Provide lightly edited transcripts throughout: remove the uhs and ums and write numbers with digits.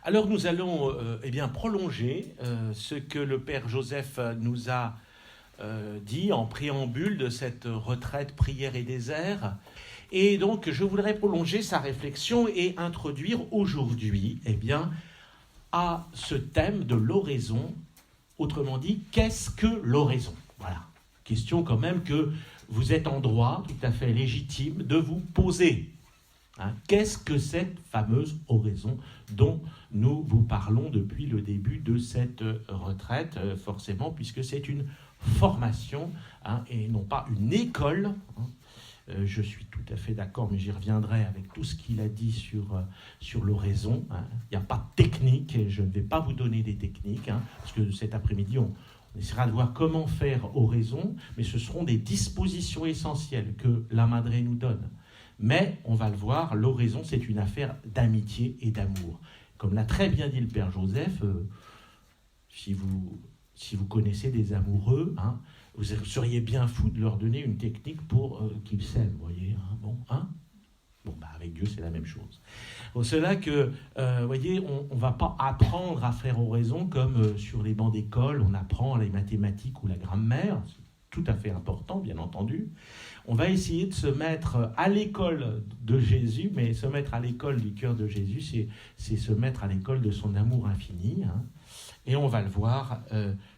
Alors nous allons prolonger ce que le Père Joseph nous a dit en préambule de cette retraite prière et désert. Et donc je voudrais prolonger sa réflexion et introduire aujourd'hui à ce thème de l'oraison. Autrement dit, qu'est-ce que l'oraison ? Voilà, question quand même que vous êtes en droit tout à fait légitime de vous poser. Qu'est-ce que cette fameuse oraison dont nous vous parlons depuis le début de cette retraite, forcément, puisque c'est une formation et non pas une école. Je suis tout à fait d'accord, mais j'y reviendrai avec tout ce qu'il a dit sur l'oraison. Il n'y a pas de technique, et je ne vais pas vous donner des techniques, parce que cet après-midi, on essaiera de voir comment faire oraison, mais ce seront des dispositions essentielles que la Madre nous donne. Mais, on va le voir, l'oraison, c'est une affaire d'amitié et d'amour. Comme l'a très bien dit le Père Joseph, si vous connaissez des amoureux, vous seriez bien fou de leur donner une technique pour qu'ils s'aiment, vous voyez. Avec Dieu, c'est la même chose. Pour cela que, on ne va pas apprendre à faire oraison comme sur les bancs d'école, on apprend les mathématiques ou la grammaire. C'est tout à fait important, bien entendu. On va essayer de se mettre à l'école de Jésus, mais se mettre à l'école du cœur de Jésus, c'est se mettre à l'école de son amour infini. Et on va le voir.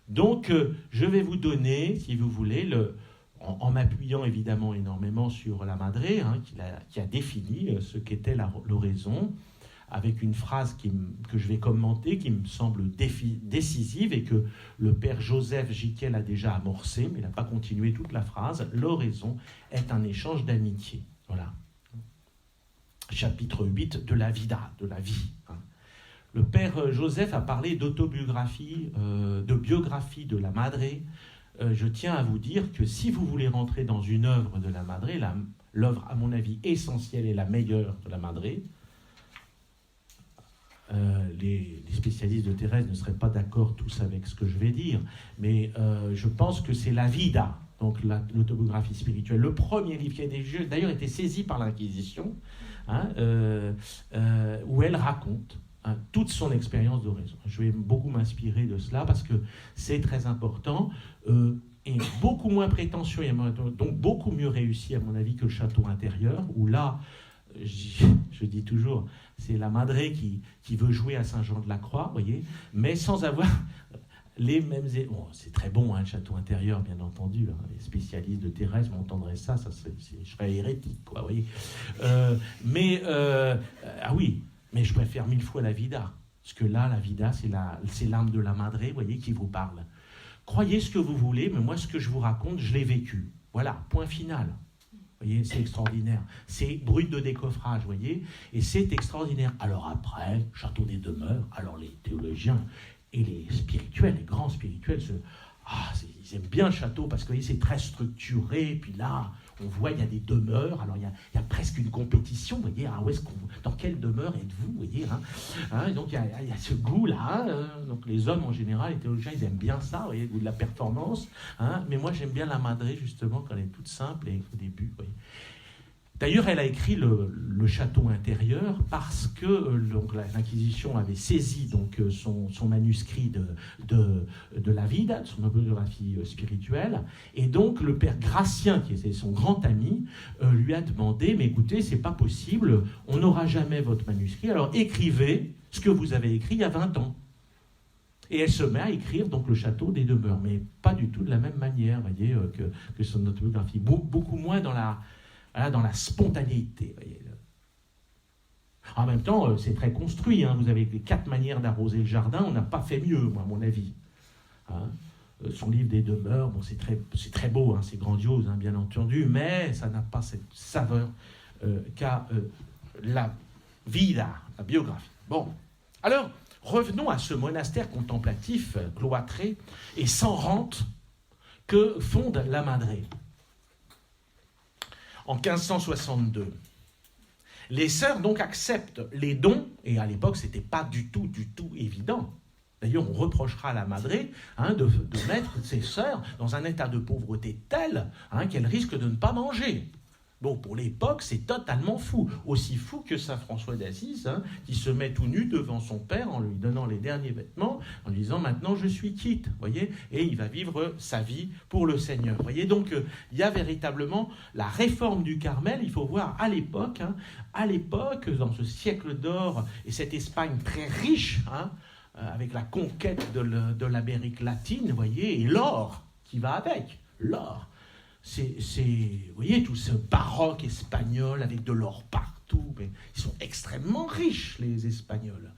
Donc, je vais vous donner, si vous voulez, en m'appuyant évidemment énormément sur la Madre, qui a défini ce qu'était l'oraison, avec une phrase que je vais commenter, qui me semble décisive et que le Père Joseph Jiquel a déjà amorcé, mais il n'a pas continué toute la phrase. L'oraison est un échange d'amitié. Voilà. Chapitre 8 de la Vida, de la vie. Le Père Joseph a parlé d'autobiographie, de biographie de la Madre. Je tiens à vous dire que si vous voulez rentrer dans une œuvre de la Madre, l'œuvre à mon avis essentielle et la meilleure de la Madre, les spécialistes de Thérèse ne seraient pas d'accord tous avec ce que je vais dire, mais je pense que c'est la Vida, donc l'autobiographie spirituelle, le premier livre qui a d'ailleurs été saisi par l'Inquisition, où elle raconte toute son expérience d'oraison. Je vais beaucoup m'inspirer de cela parce que c'est très important et beaucoup moins prétentieux, et donc beaucoup mieux réussi à mon avis que le château intérieur, où là, je dis toujours, c'est la Madre qui veut jouer à Saint-Jean-de-la-Croix, voyez, mais sans avoir les mêmes... Bon, c'est très bon, le château intérieur, bien entendu. Les spécialistes de Thérèse m'entendraient ça je serais hérétique, quoi, voyez. Mais je préfère 1000 fois la Vida. Parce que là, la Vida, c'est l'âme de la Madre, voyez, qui vous parle. Croyez ce que vous voulez, mais moi, ce que je vous raconte, je l'ai vécu. Voilà, point final. Vous voyez, c'est extraordinaire. C'est brut de décoffrage, vous voyez, et c'est extraordinaire. Alors après, Château des Demeures, alors les théologiens et les spirituels, les grands spirituels, ils aiment bien le château parce que vous voyez, c'est très structuré, et puis là, on voit, il y a des demeures, alors il y a presque une compétition, vous voyez, dans quelle demeure êtes-vous, vous voyez, donc il y a ce goût-là, donc les hommes en général, les théologiens, ils aiment bien ça, vous voyez, le goût de la performance, mais moi j'aime bien la Madre, justement, quand elle est toute simple et au début, vous voyez. D'ailleurs, elle a écrit le château intérieur parce que l'Inquisition avait saisi son manuscrit de la Vida, de son autobiographie spirituelle, et donc le père Gratien, qui était son grand ami, lui a demandé, mais écoutez, c'est pas possible, on n'aura jamais votre manuscrit, alors écrivez ce que vous avez écrit il y a 20 ans. Et elle se met à écrire donc le château des Demeures, mais pas du tout de la même manière, voyez, que son autobiographie, beaucoup moins dans la spontanéité. Voyez. En même temps, c'est très construit. Vous avez les 4 manières d'arroser le jardin. On n'a pas fait mieux, moi, à mon avis. Son livre des Demeures, c'est très beau, c'est grandiose, bien entendu, mais ça n'a pas cette saveur qu'a la Vida, la biographie. Bon, alors, revenons à ce monastère contemplatif, cloîtré et sans rente que fonde la Madre. En 1562. Les sœurs donc acceptent les dons, et à l'époque c'était pas du tout évident. D'ailleurs, on reprochera à la Madre de mettre ses sœurs dans un état de pauvreté tel qu'elles risquent de ne pas manger. Bon, pour l'époque, c'est totalement fou. Aussi fou que saint François d'Assise, qui se met tout nu devant son père en lui donnant les derniers vêtements, en lui disant « Maintenant, je suis quitte », voyez, et il va vivre sa vie pour le Seigneur. Voyez, donc, il y a véritablement la réforme du Carmel. Il faut voir à l'époque, dans ce siècle d'or, et cette Espagne très riche, avec la conquête de l'Amérique latine, voyez, et l'or qui va avec, l'or. Vous voyez, tout ce baroque espagnol avec de l'or partout, mais ils sont extrêmement riches, les Espagnols,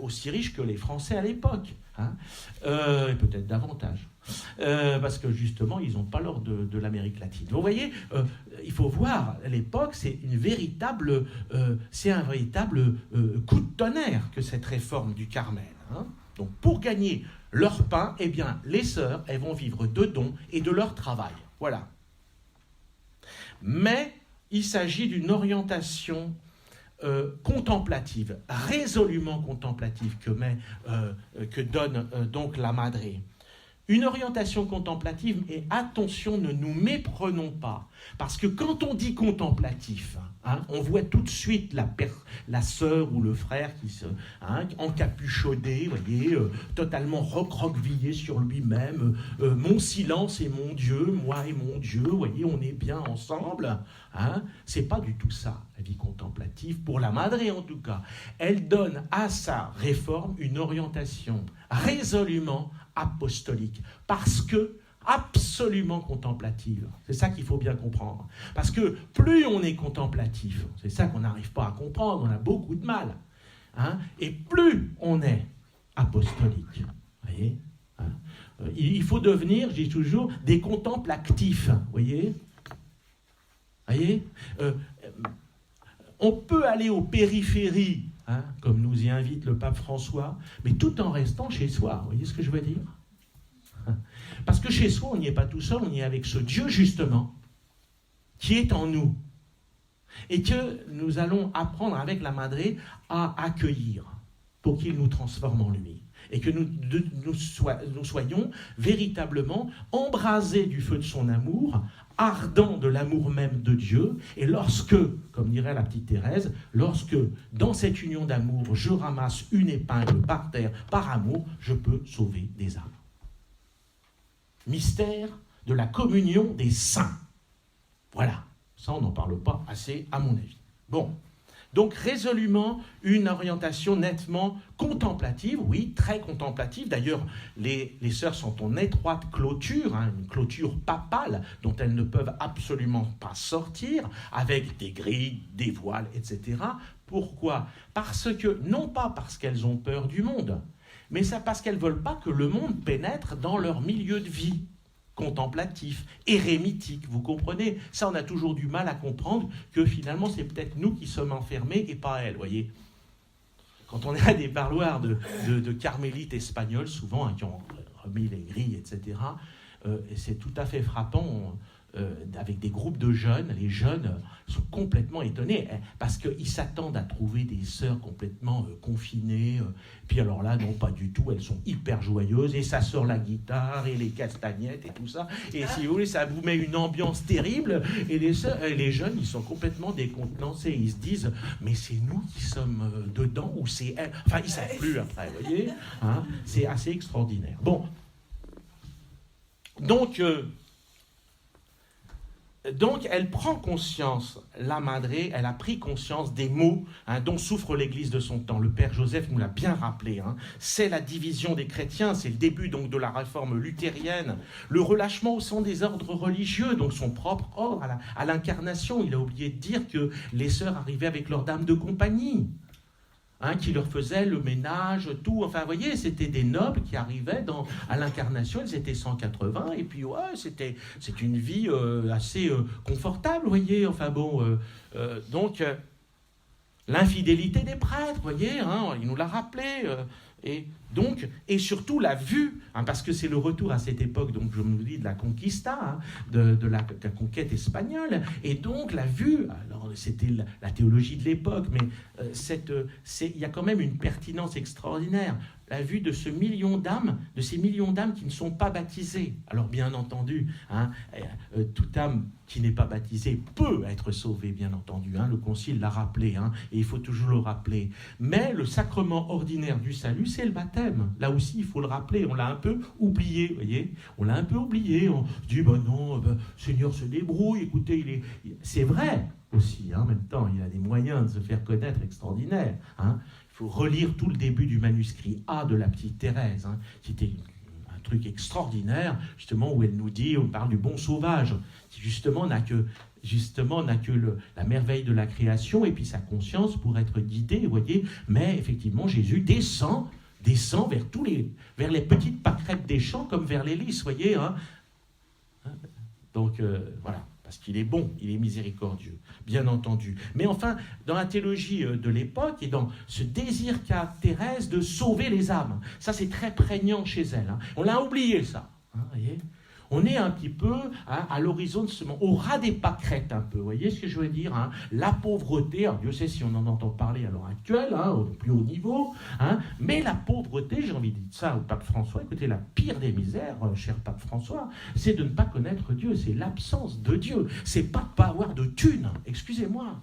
aussi riches que les Français à l'époque, et peut-être davantage, parce que justement, ils n'ont pas l'or de l'Amérique latine. Vous voyez, il faut voir, à l'époque, c'est un véritable coup de tonnerre que cette réforme du Carmel. Donc, pour gagner leur pain, eh bien, les sœurs, elles vont vivre de dons et de leur travail. Voilà. Mais il s'agit d'une orientation contemplative, résolument contemplative que donne donc la Madré. Une orientation contemplative, et attention, ne nous méprenons pas, parce que quand on dit contemplatif, on voit tout de suite la sœur ou le frère qui se encapuchonné, voyez, totalement recroquevillé sur lui-même, mon silence est mon Dieu, moi et mon Dieu, voyez, on est bien ensemble. C'est pas du tout ça, la vie contemplative, pour la Madré en tout cas. Elle donne à sa réforme une orientation résolument apostolique, parce que absolument contemplative. C'est ça qu'il faut bien comprendre. Parce que plus on est contemplatif, c'est ça qu'on n'arrive pas à comprendre, on a beaucoup de mal, et plus on est apostolique. Voyez, il faut devenir, je dis toujours, des contemplatifs. Voyez, on peut aller aux périphéries, comme nous y invite le pape François, mais tout en restant chez soi. Vous voyez ce que je veux dire ? Parce que chez soi, on n'y est pas tout seul, on y est avec ce Dieu, justement, qui est en nous. Et que nous allons apprendre avec la Madré à accueillir pour qu'il nous transforme en lui. Et que nous soyons véritablement embrasés du feu de son amour, ardents de l'amour même de Dieu, et lorsque, comme dirait la petite Thérèse, lorsque dans cette union d'amour, je ramasse une épingle par terre, par amour, je peux sauver des âmes. Mystère de la communion des saints. Voilà, ça on n'en parle pas assez à mon avis. Bon. Donc résolument une orientation nettement contemplative, oui, très contemplative. D'ailleurs, les sœurs sont en étroite clôture, une clôture papale dont elles ne peuvent absolument pas sortir, avec des grilles, des voiles, etc. Pourquoi ? Parce que, non pas parce qu'elles ont peur du monde, mais c'est parce qu'elles ne veulent pas que le monde pénètre dans leur milieu de vie contemplatif, érémitique, vous comprenez ? Ça, on a toujours du mal à comprendre que finalement, c'est peut-être nous qui sommes enfermés et pas elles, voyez ? Quand on est à des parloirs de carmélites espagnols, souvent, qui ont remis les grilles, etc., et c'est tout à fait frappant, avec des groupes de jeunes, les jeunes sont complètement étonnés, parce qu'ils s'attendent à trouver des sœurs complètement confinées, puis alors là, non, pas du tout, elles sont hyper joyeuses, et ça sort la guitare, et les castagnettes, et tout ça, et si vous voulez, ça vous met une ambiance terrible, et les jeunes, ils sont complètement décontenancés, ils se disent, mais c'est nous qui sommes dedans, ou c'est elles, enfin, ils ne savent plus après, vous voyez, c'est assez extraordinaire. Bon, donc, elle prend conscience, la Madré, elle a pris conscience des maux dont souffre l'Église de son temps. Le Père Joseph nous l'a bien rappelé. C'est la division des chrétiens, c'est le début donc de la réforme luthérienne, le relâchement au sein des ordres religieux, donc son propre ordre à l'incarnation. Il a oublié de dire que les sœurs arrivaient avec leurs dames de compagnie, qui leur faisaient le ménage, tout. Enfin, vous voyez, c'était des nobles qui arrivaient à l'incarnation, ils étaient 180, et puis, ouais, c'est une vie assez confortable, vous voyez. Enfin, bon, donc, l'infidélité des prêtres, vous voyez, il nous l'a rappelé. Et surtout la vue, parce que c'est le retour à cette époque, donc je me dis de la conquista, de la conquête espagnole, et donc la vue, alors c'était la théologie de l'époque, mais il y a quand même une pertinence extraordinaire. la vue de ce million d'âmes, de ces millions d'âmes qui ne sont pas baptisées. Alors bien entendu, toute âme qui n'est pas baptisée peut être sauvée, bien entendu. Le Concile l'a rappelé, et il faut toujours le rappeler. Mais le sacrement ordinaire du salut, c'est le baptême. Là aussi, il faut le rappeler. On l'a un peu oublié, vous voyez. On l'a un peu oublié. On se dit, non, Seigneur se débrouille. Écoutez, c'est vrai aussi. En même temps, il a des moyens de se faire connaître extraordinaires. Il faut relire tout le début du manuscrit A de la petite Thérèse, qui était un truc extraordinaire, justement, où elle nous dit, on parle du bon sauvage, qui justement n'a que la merveille de la création et puis sa conscience pour être guidé, vous voyez. Mais effectivement, Jésus descend vers les petites pâquerettes des champs comme vers les lys, vous voyez. Donc, voilà. Parce qu'il est bon, il est miséricordieux, bien entendu. Mais enfin, dans la théologie de l'époque et dans ce désir qu'a Thérèse de sauver les âmes, ça c'est très prégnant chez elle. On l'a oublié ça, voyez. On est un petit peu à l'horizon de ce monde, au ras des pâquerettes un peu, vous voyez ce que je veux dire. La pauvreté, alors Dieu sait si on en entend parler à l'heure actuelle, au plus haut niveau, mais la pauvreté, j'ai envie de dire ça au pape François, écoutez, la pire des misères, cher pape François, c'est de ne pas connaître Dieu, c'est l'absence de Dieu, c'est pas avoir de thunes, excusez-moi.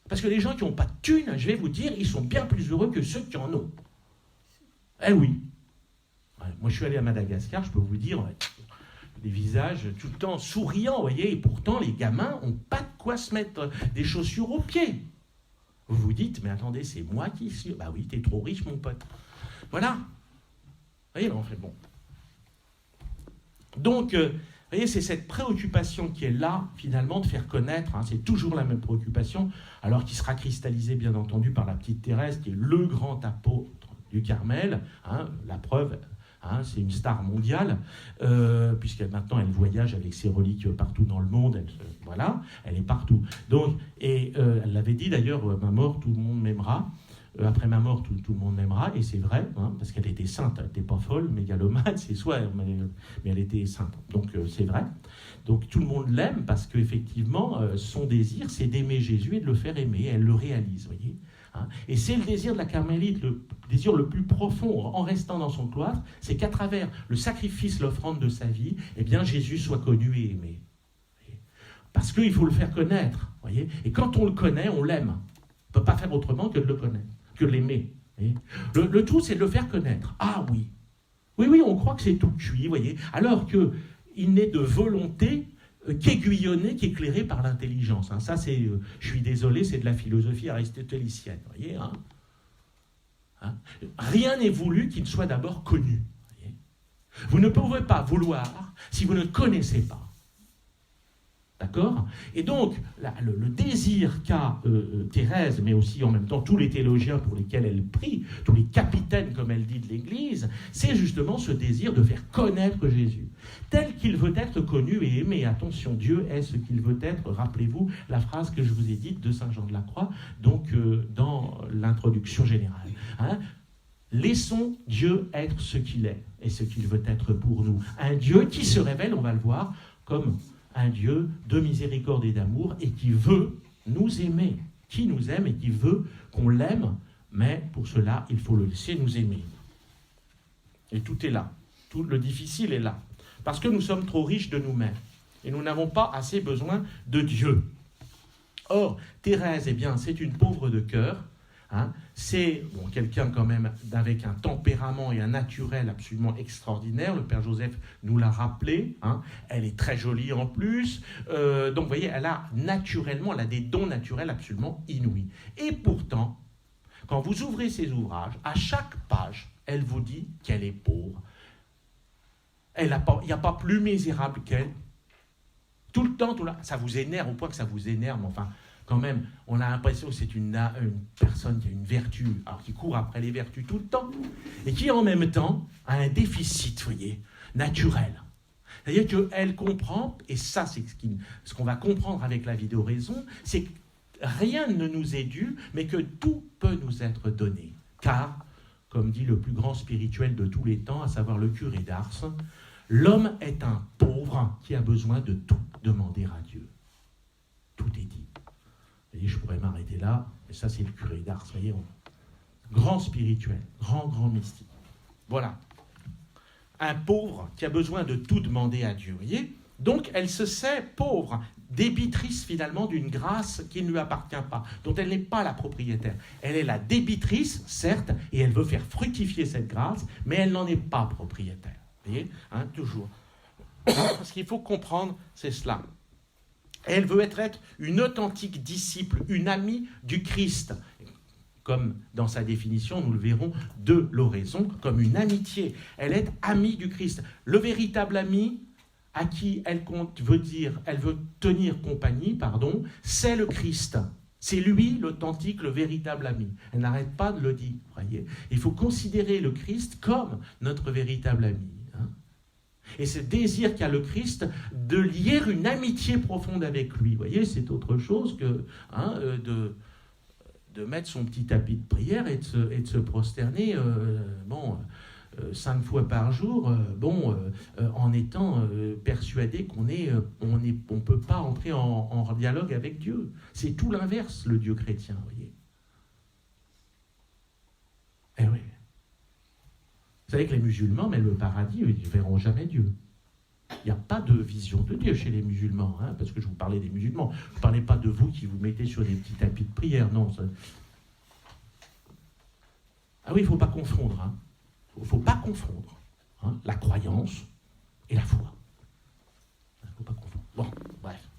Parce que les gens qui n'ont pas de thunes, je vais vous dire, ils sont bien plus heureux que ceux qui en ont. Eh oui. Moi, je suis allé à Madagascar, je peux vous dire, des visages tout le temps souriants, vous voyez, et pourtant, les gamins n'ont pas de quoi se mettre des chaussures aux pieds. Vous vous dites, mais attendez, c'est moi qui suis... Bah oui, t'es trop riche, mon pote. Voilà. Vous voyez, en fait, bon. Donc, vous voyez, c'est cette préoccupation qui est là, finalement, de faire connaître, c'est toujours la même préoccupation, alors qui sera cristallisée, bien entendu, par la petite Thérèse, qui est le grand apôtre du Carmel, la preuve... c'est une star mondiale, puisque maintenant elle voyage avec ses reliques partout dans le monde, elle est partout. Donc, elle l'avait dit d'ailleurs, ma mort, tout le monde m'aimera. Après ma mort, tout le monde m'aimera, et c'est vrai, parce qu'elle était sainte, elle n'était pas folle, mégalomane, c'est soit, mais elle était sainte. Donc c'est vrai. Donc tout le monde l'aime, parce qu'effectivement, son désir, c'est d'aimer Jésus et de le faire aimer, elle le réalise, vous voyez. Et c'est le désir de la Carmélite, le désir le plus profond en restant dans son cloître, c'est qu'à travers le sacrifice, l'offrande de sa vie, eh bien Jésus soit connu et aimé. Parce qu'il faut le faire connaître, voyez. Et quand on le connaît, on l'aime. On ne peut pas faire autrement que de le connaître, que de l'aimer. Le tout, c'est de le faire connaître. Ah oui. Oui, on croit que c'est tout cuit, voyez. Alors qu'il n'est de volonté qu'aiguillonné, qu'éclairé par l'intelligence. Ça, c'est, je suis désolé, c'est de la philosophie aristotélicienne. Voyez, rien n'est voulu qui ne soit d'abord connu. Voyez. Vous ne pouvez pas vouloir si vous ne connaissez pas. D'accord ? Et donc, le désir qu'a Thérèse, mais aussi en même temps tous les théologiens pour lesquels elle prie, tous les capitaines, comme elle dit, de l'Église, c'est justement ce désir de faire connaître Jésus, tel qu'il veut être connu et aimé. Attention, Dieu est ce qu'il veut être. Rappelez-vous la phrase que je vous ai dite de Saint Jean de la Croix, donc dans l'introduction générale. Laissons Dieu être ce qu'il est et ce qu'il veut être pour nous. Un Dieu qui se révèle, on va le voir, comme un Dieu de miséricorde et d'amour et qui veut nous aimer, qui nous aime et qui veut qu'on l'aime, mais pour cela, il faut le laisser nous aimer. Et tout est là, tout le difficile est là, parce que nous sommes trop riches de nous-mêmes et nous n'avons pas assez besoin de Dieu. Or, Thérèse, c'est une pauvre de cœur, c'est quelqu'un quand même avec un tempérament et un naturel absolument extraordinaire. Le Père Joseph nous l'a rappelé. Elle est très jolie en plus. Donc vous voyez, elle a des dons naturels absolument inouïs. Et pourtant, quand vous ouvrez ses ouvrages, à chaque page, elle vous dit qu'elle est pauvre. Il n'y a pas plus misérable qu'elle. Tout le temps, ça vous énerve, au point que ça vous énerve, enfin... Quand même, on a l'impression que c'est une personne qui a une vertu, alors qui court après les vertus tout le temps, et qui en même temps a un déficit, voyez, naturel. C'est-à-dire qu'elle comprend, et ça c'est ce qu'on va comprendre avec la vidéo-raison, c'est que rien ne nous est dû, mais que tout peut nous être donné. Car, comme dit le plus grand spirituel de tous les temps, à savoir le curé d'Ars, l'homme est un pauvre qui a besoin de tout demander à Dieu. Tout est dit. Je pourrais m'arrêter là, mais ça c'est le curé d'Ars, voyez, grand spirituel, grand mystique. Voilà. Un pauvre qui a besoin de tout demander à Dieu, voyez ? Donc, elle se sait pauvre, débitrice finalement d'une grâce qui ne lui appartient pas, dont elle n'est pas la propriétaire. Elle est la débitrice, certes, et elle veut faire fructifier cette grâce, mais elle n'en est pas propriétaire. Vous voyez, toujours. Ce qu'il faut comprendre, c'est cela. Elle veut être une authentique disciple, une amie du Christ, comme dans sa définition, nous le verrons, de l'oraison, comme une amitié. Elle est amie du Christ. Le véritable ami à qui elle veut tenir compagnie, c'est le Christ. C'est lui l'authentique, le véritable ami. Elle n'arrête pas de le dire, voyez. Il faut considérer le Christ comme notre véritable ami. Et ce désir qu'a le Christ de lier une amitié profonde avec lui, voyez, c'est autre chose que de mettre son petit tapis de prière et de se prosterner 5 fois par jour, en étant persuadé qu'on ne peut pas entrer en dialogue avec Dieu. C'est tout l'inverse, le Dieu chrétien, voyez. Eh oui. Vous savez que les musulmans, même le paradis, ils ne verront jamais Dieu. Il n'y a pas de vision de Dieu chez les musulmans, parce que je vous parlais des musulmans. Je ne parlais pas de vous qui vous mettez sur des petits tapis de prière, non. Ah oui, il ne faut pas confondre. Il ne faut pas confondre la croyance et la foi. Il ne faut pas confondre. Bon, bref.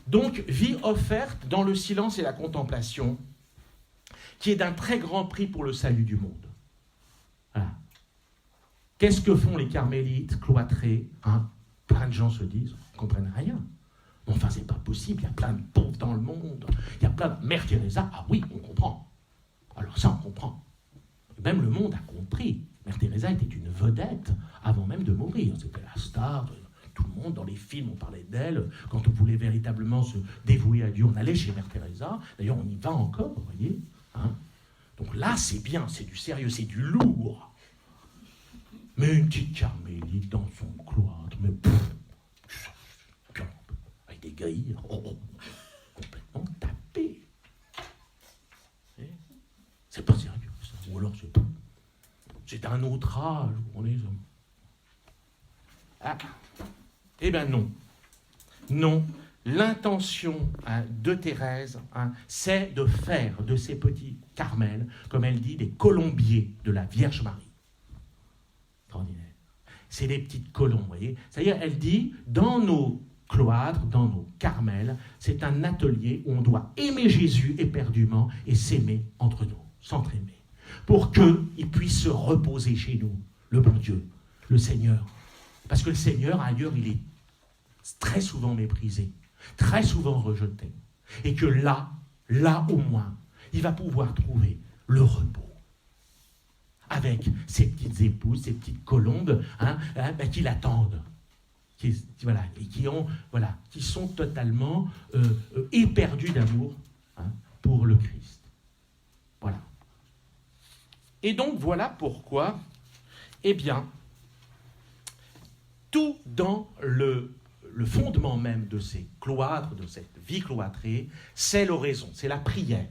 Donc, vie offerte dans le silence et la contemplation, qui est d'un très grand prix pour le salut du monde. Voilà. Qu'est-ce que font les carmélites cloîtrés ? Plein de gens se disent, ils ne comprennent rien. Enfin, c'est pas possible, il y a plein de pauvres dans le monde, il y a plein de... Mère Teresa, ah oui, on comprend. Alors ça, on comprend. Même le monde a compris. Mère Teresa était une vedette avant même de mourir. C'était la star de tout le monde. Dans les films, on parlait d'elle. Quand on voulait véritablement se dévouer à Dieu, on allait chez Mère Teresa. D'ailleurs, on y va encore, vous voyez. Donc là, c'est bien, c'est du sérieux, c'est du lourd. Mais une petite carmélite dans son cloître, mais avec des grilles, complètement tapé. C'est pas sérieux, ça. Ou alors c'est un autre âge. On est... Eh bien non. Non. L'intention de Thérèse, c'est de faire de ces petits Carmels, comme elle dit, des colombiers de la Vierge Marie. Extraordinaire. C'est des petites colombes, vous voyez. C'est-à-dire, elle dit, dans nos cloîtres, dans nos Carmels, c'est un atelier où on doit aimer Jésus éperdument et s'aimer entre nous, s'entraimer, pour qu'il puisse se reposer chez nous, le bon Dieu, le Seigneur. Parce que le Seigneur, ailleurs, il est très souvent méprisé, très souvent rejeté. Et que là au moins, il va pouvoir trouver le repos. Avec ses petites épouses, ses petites colombes, qui l'attendent. Qui sont totalement éperdus d'amour pour le Christ. Voilà. Et donc, voilà pourquoi, tout dans le fondement même de ces cloîtres, de cette vie cloîtrée, c'est l'oraison, c'est la prière.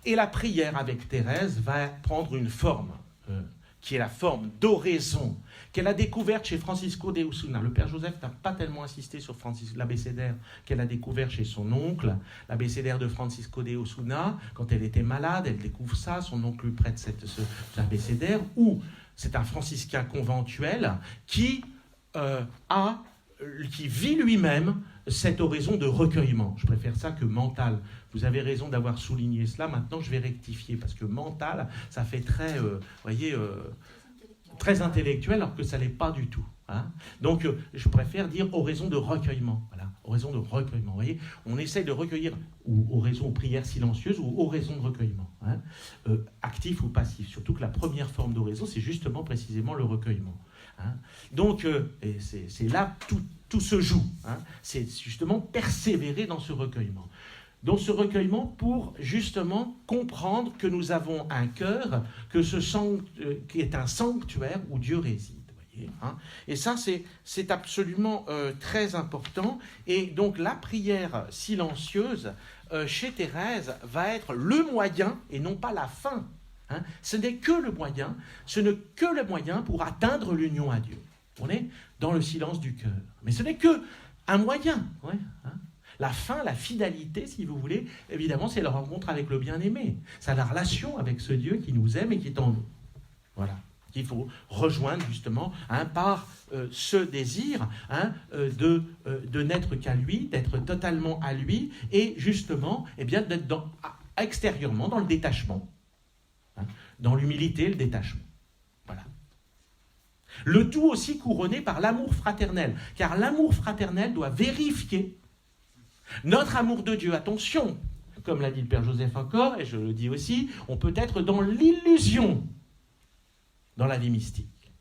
Et la prière avec Thérèse va prendre une forme, qui est la forme d'oraison, qu'elle a découverte chez Francisco de Osuna. Le père Joseph n'a pas tellement insisté sur l'abécédaire qu'elle a découvert chez son oncle, l'abécédaire de Francisco de Osuna. Quand elle était malade, elle découvre ça, son oncle lui prête cet abécédaire, où c'est un franciscain conventuel qui vit lui-même cette oraison de recueillement. Je préfère ça que mental. Vous avez raison d'avoir souligné cela. Maintenant, je vais rectifier, parce que mental, ça fait très, très intellectuel, alors que ça ne l'est pas du tout. Donc, je préfère dire oraison de recueillement. Voilà, oraison de recueillement. Vous voyez, on essaye de recueillir, ou oraison aux prières silencieuses, ou oraison de recueillement. Actif ou passif. Surtout que la première forme d'oraison, c'est justement précisément le recueillement. Donc, c'est là tout se joue. C'est justement persévérer dans ce recueillement. Dans ce recueillement pour justement comprendre que nous avons un cœur qui est un sanctuaire où Dieu réside. Et ça, c'est absolument très important. Et donc, la prière silencieuse, chez Thérèse, va être le moyen et non pas la fin. Ce n'est que le moyen, pour atteindre l'union à Dieu. On est dans le silence du cœur. Mais ce n'est que un moyen. La fin, la finalité, si vous voulez, évidemment, c'est la rencontre avec le bien-aimé. C'est la relation avec ce Dieu qui nous aime et qui est en nous. Voilà. Qu'il faut rejoindre justement par ce désir de n'être qu'à lui, d'être totalement à lui, et justement d'être extérieurement dans le détachement, dans l'humilité, le détachement. Voilà. Le tout aussi couronné par l'amour fraternel, car l'amour fraternel doit vérifier notre amour de Dieu. Attention, comme l'a dit le Père Joseph encore, et je le dis aussi, on peut être dans l'illusion dans la vie mystique.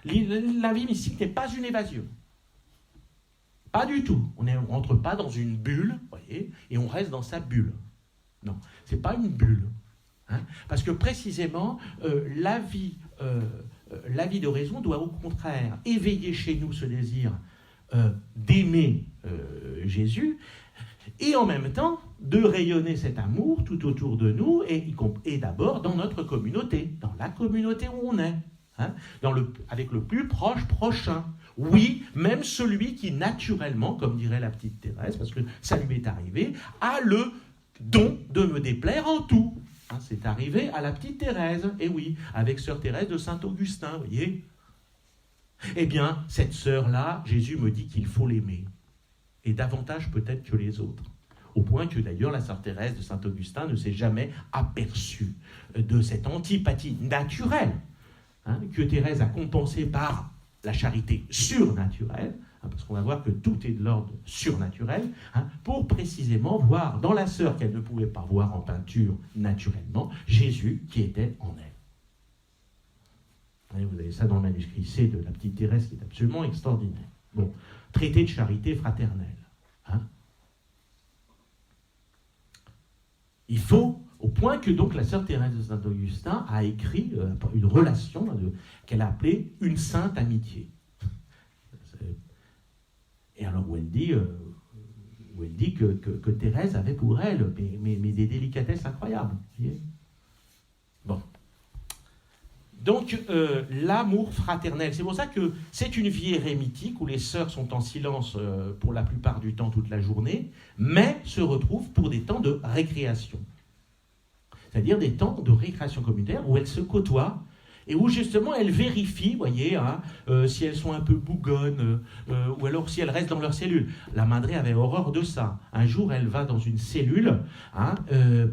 La vie mystique n'est pas une évasion. Pas du tout. On ne rentre pas dans une bulle, voyez, et on reste dans sa bulle. Non, ce n'est pas une bulle. Parce que précisément, la vie de raison doit au contraire éveiller chez nous ce désir d'aimer Jésus, et en même temps de rayonner cet amour tout autour de nous, et d'abord dans notre communauté, dans la communauté où on est, avec le plus prochain. Oui, même celui qui naturellement, comme dirait la petite Thérèse, parce que ça lui est arrivé, a le don de me déplaire en tout. C'est arrivé à la petite Thérèse, et oui, avec sœur Thérèse de Saint-Augustin, vous voyez. Eh bien, cette sœur-là, Jésus me dit qu'il faut l'aimer, et davantage peut-être que les autres. Au point que d'ailleurs la sœur Thérèse de Saint-Augustin ne s'est jamais aperçue de cette antipathie naturelle que Thérèse a compensée par la charité surnaturelle, parce qu'on va voir que tout est de l'ordre surnaturel, pour précisément voir dans la sœur qu'elle ne pouvait pas voir en peinture naturellement, Jésus qui était en elle. Vous avez ça dans le manuscrit C de la petite Thérèse qui est absolument extraordinaire. Bon, traité de charité fraternelle. Il faut, au point que donc la sœur Thérèse de Saint-Augustin a écrit une relation qu'elle a appelée une sainte amitié. Et alors où elle dit que Thérèse avait pour elle mais des délicatesses incroyables. Voyez. Bon. Donc, l'amour fraternel, c'est pour ça que c'est une vie érémitique où les sœurs sont en silence pour la plupart du temps, toute la journée, mais se retrouvent pour des temps de récréation. C'est-à-dire des temps de récréation communautaire où elles se côtoient et où justement elles vérifient, voyez, si elles sont un peu bougonnes ou alors si elles restent dans leur cellule. La Madré avait horreur de ça. Un jour, elle va dans une cellule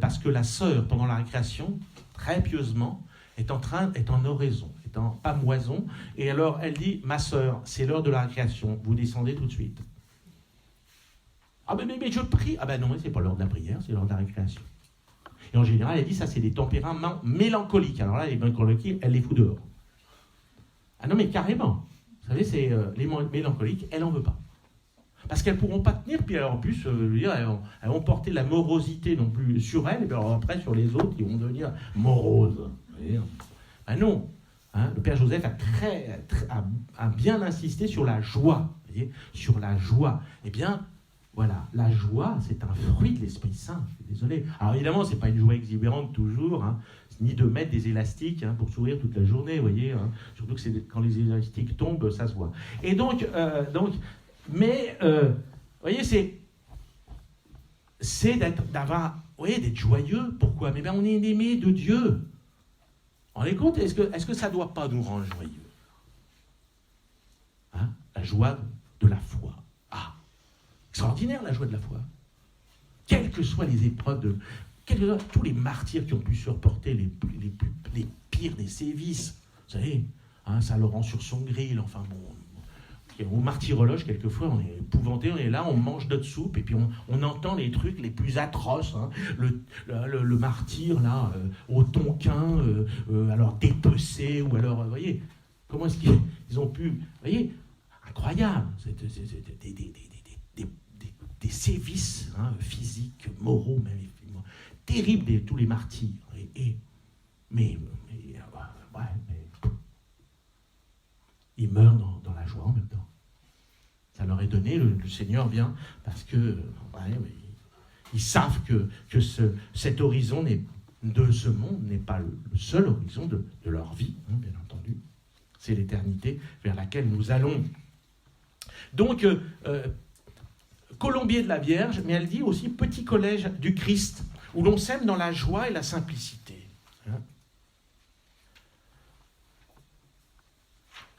parce que la sœur, pendant la récréation, très pieusement, est en oraison, est en pamoison, et alors elle dit, ma sœur, c'est l'heure de la récréation, vous descendez tout de suite. Ah ben mais je prie. Ah ben non, c'est pas l'heure de la prière, c'est l'heure de la récréation. Et en général, elle dit, ça c'est des tempéraments mélancoliques. Alors là, les mélancoliques, elle les fout dehors. Ah non mais carrément, vous savez, c'est les mélancoliques, elle en veut pas. Parce qu'elles ne pourront pas tenir, puis alors en plus, je veux dire, elles vont porter la morosité non plus sur elles, et puis alors après sur les autres, ils vont devenir moroses. Ah non, le Père Joseph a bien insisté sur la joie, voyez, sur la joie. Eh bien, voilà, la joie, c'est un fruit de l'Esprit Saint, je suis désolé. Alors évidemment, ce n'est pas une joie exubérante toujours, ni de mettre des élastiques pour sourire toute la journée, vous voyez, surtout que quand les élastiques tombent, ça se voit. Et donc mais, vous voyez, c'est d'être joyeux. Pourquoi? Mais on est aimé de Dieu. On est compte, est-ce que ça ne doit pas nous rendre joyeux? La joie de la foi. Extraordinaire la joie de la foi. Quelles que soient les épreuves, tous les martyrs qui ont pu supporter les pires des sévices, vous savez, Saint-Laurent-sur-Son-Gril, enfin bon, au martyrologe, quelquefois, on est épouvanté, on est là, on mange notre soupe, et puis on entend les trucs les plus atroces, le martyr, là, au tonquin, alors dépecé, ou alors, vous voyez, comment est-ce qu'ils ont pu, vous voyez, incroyable, des sévices physiques, moraux, même, terribles, tous les martyrs, ils meurent dans la joie en même temps. Ça leur est donné, le Seigneur vient, parce que ils savent que cet horizon de ce monde n'est pas le seul horizon de leur vie, hein, bien entendu. C'est l'éternité vers laquelle nous allons. Donc, colombier de la Vierge, mais elle dit aussi petit collège du Christ, où l'on s'aime dans la joie et la simplicité. Hein.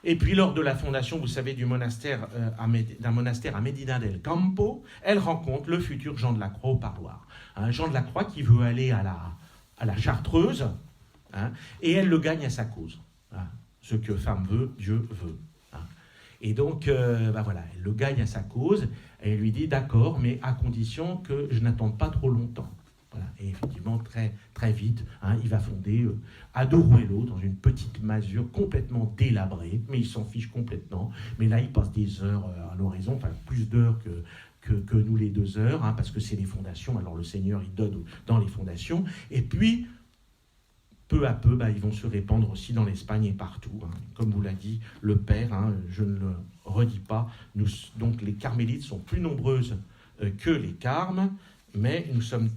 Et puis, lors de la fondation, vous savez, d'un monastère à Medina del Campo, elle rencontre le futur Jean de la Croix au parloir. Hein, Jean de la Croix qui veut aller à la Chartreuse, hein, et elle le gagne à sa cause. Hein. Ce que femme veut, Dieu veut. Hein. Et donc, elle le gagne à sa cause, et elle lui dit, d'accord, mais à condition que je n'attende pas trop longtemps. Voilà. Et effectivement, très, très vite, hein, il va fonder Adoruelo dans une petite masure complètement délabrée, mais il s'en fiche complètement. Mais là, il passe des heures à l'horizon, enfin plus d'heures que nous les 2 heures, hein, parce que c'est les fondations. Alors le Seigneur, il donne dans les fondations. Et puis, peu à peu, ils vont se répandre aussi dans l'Espagne et partout. Hein. Comme vous l'a dit le Père, hein, je ne le redis pas, donc les carmélites sont plus nombreuses que les carmes, mais nous sommes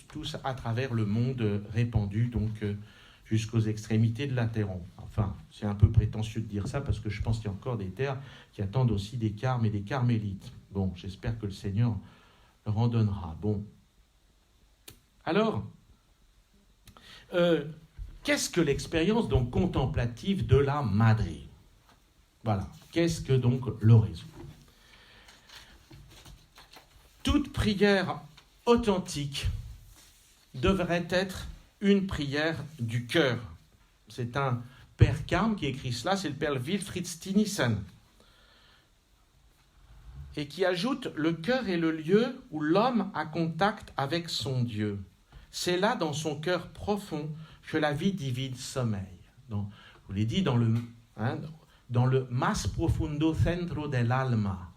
tous à travers le monde répandus, donc jusqu'aux extrémités de la terre. Enfin, c'est un peu prétentieux de dire ça, parce que je pense qu'il y a encore des terres qui attendent aussi des carmes et des carmélites. Bon, j'espère que le Seigneur leur en donnera. Bon. Alors, qu'est-ce que l'expérience donc contemplative de la Madre? Voilà. Qu'est-ce que donc l'oraison? Toute prière authentique devrait être une prière du cœur. C'est un père carme qui écrit cela, c'est le père Wilfried Stinissen, et qui ajoute « Le cœur est le lieu où l'homme a contact avec son Dieu. C'est là, dans son cœur profond, que la vie divine sommeille. » Je vous l'ai dit, dans le mas profundo centro del alma,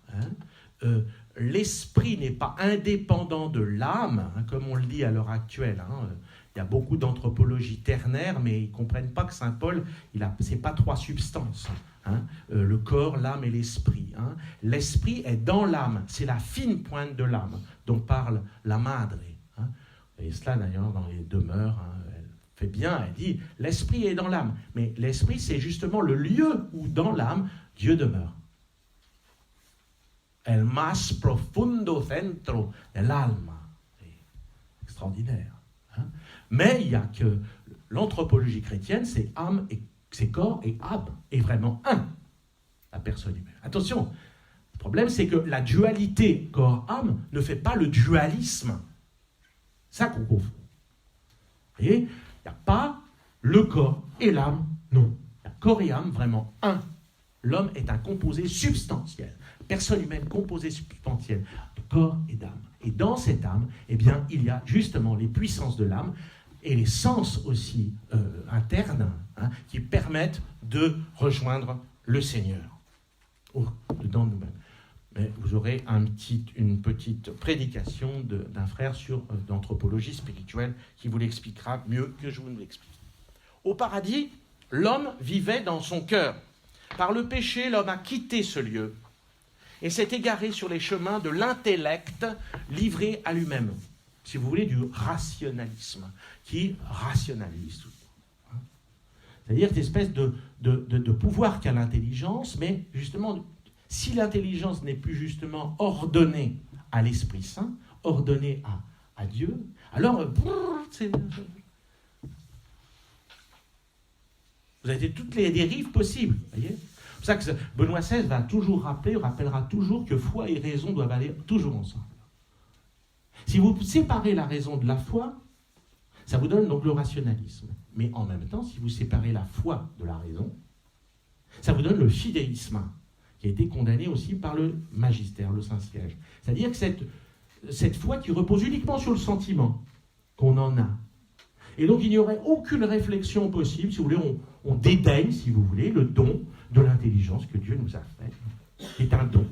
l'esprit n'est pas indépendant de l'âme, hein, comme on le dit à l'heure actuelle. Hein. Il y a beaucoup d'anthropologie ternaire, mais ils ne comprennent pas que saint Paul, ce n'est pas 3 substances. Hein. Le corps, l'âme et l'esprit. Hein. L'esprit est dans l'âme, c'est la fine pointe de l'âme dont parle la Madre. Hein. Et cela d'ailleurs dans les demeures, hein, elle fait bien, elle dit, l'esprit est dans l'âme. Mais l'esprit, c'est justement le lieu où dans l'âme, Dieu demeure. El más profundo centro del alma. C'est extraordinaire. Hein. Mais il y a que l'anthropologie chrétienne, c'est âme et c'est corps et âme, est vraiment un, la personne humaine. Attention, le problème c'est que la dualité corps-âme ne fait pas le dualisme. C'est ça qu'on confond. Vous voyez, il n'y a pas le corps et l'âme, non. Il y a corps et âme vraiment un. L'homme est un composé substantiel. Personne humaine composée substantielle de corps et d'âme. Et dans cette âme, eh bien, il y a justement les puissances de l'âme et les sens aussi internes, hein, qui permettent de rejoindre le Seigneur dedans de nous-mêmes. Mais vous aurez une petite prédication d'un frère d'anthropologie spirituelle qui vous l'expliquera mieux que je vous l'explique. Au paradis, l'homme vivait dans son cœur. Par le péché, l'homme a quitté ce lieu et s'est égaré sur les chemins de l'intellect livré à lui-même. Si vous voulez, du rationalisme, qui rationalise tout. C'est-à-dire cette espèce de pouvoir qu'a l'intelligence, mais justement, si l'intelligence n'est plus justement ordonnée à l'Esprit Saint, ordonnée à Dieu, alors vous avez toutes les dérives possibles, voyez. C'est pour ça que Benoît XVI rappellera toujours que foi et raison doivent aller toujours ensemble. Si vous séparez la raison de la foi, ça vous donne donc le rationalisme. Mais en même temps, si vous séparez la foi de la raison, ça vous donne le fidéisme, qui a été condamné aussi par le magistère, le Saint-Siège. C'est-à-dire que cette foi qui repose uniquement sur le sentiment qu'on en a. Et donc il n'y aurait aucune réflexion possible, si vous voulez, on dédaigne, si vous voulez, le don de l'intelligence que Dieu nous a fait, qui est un don.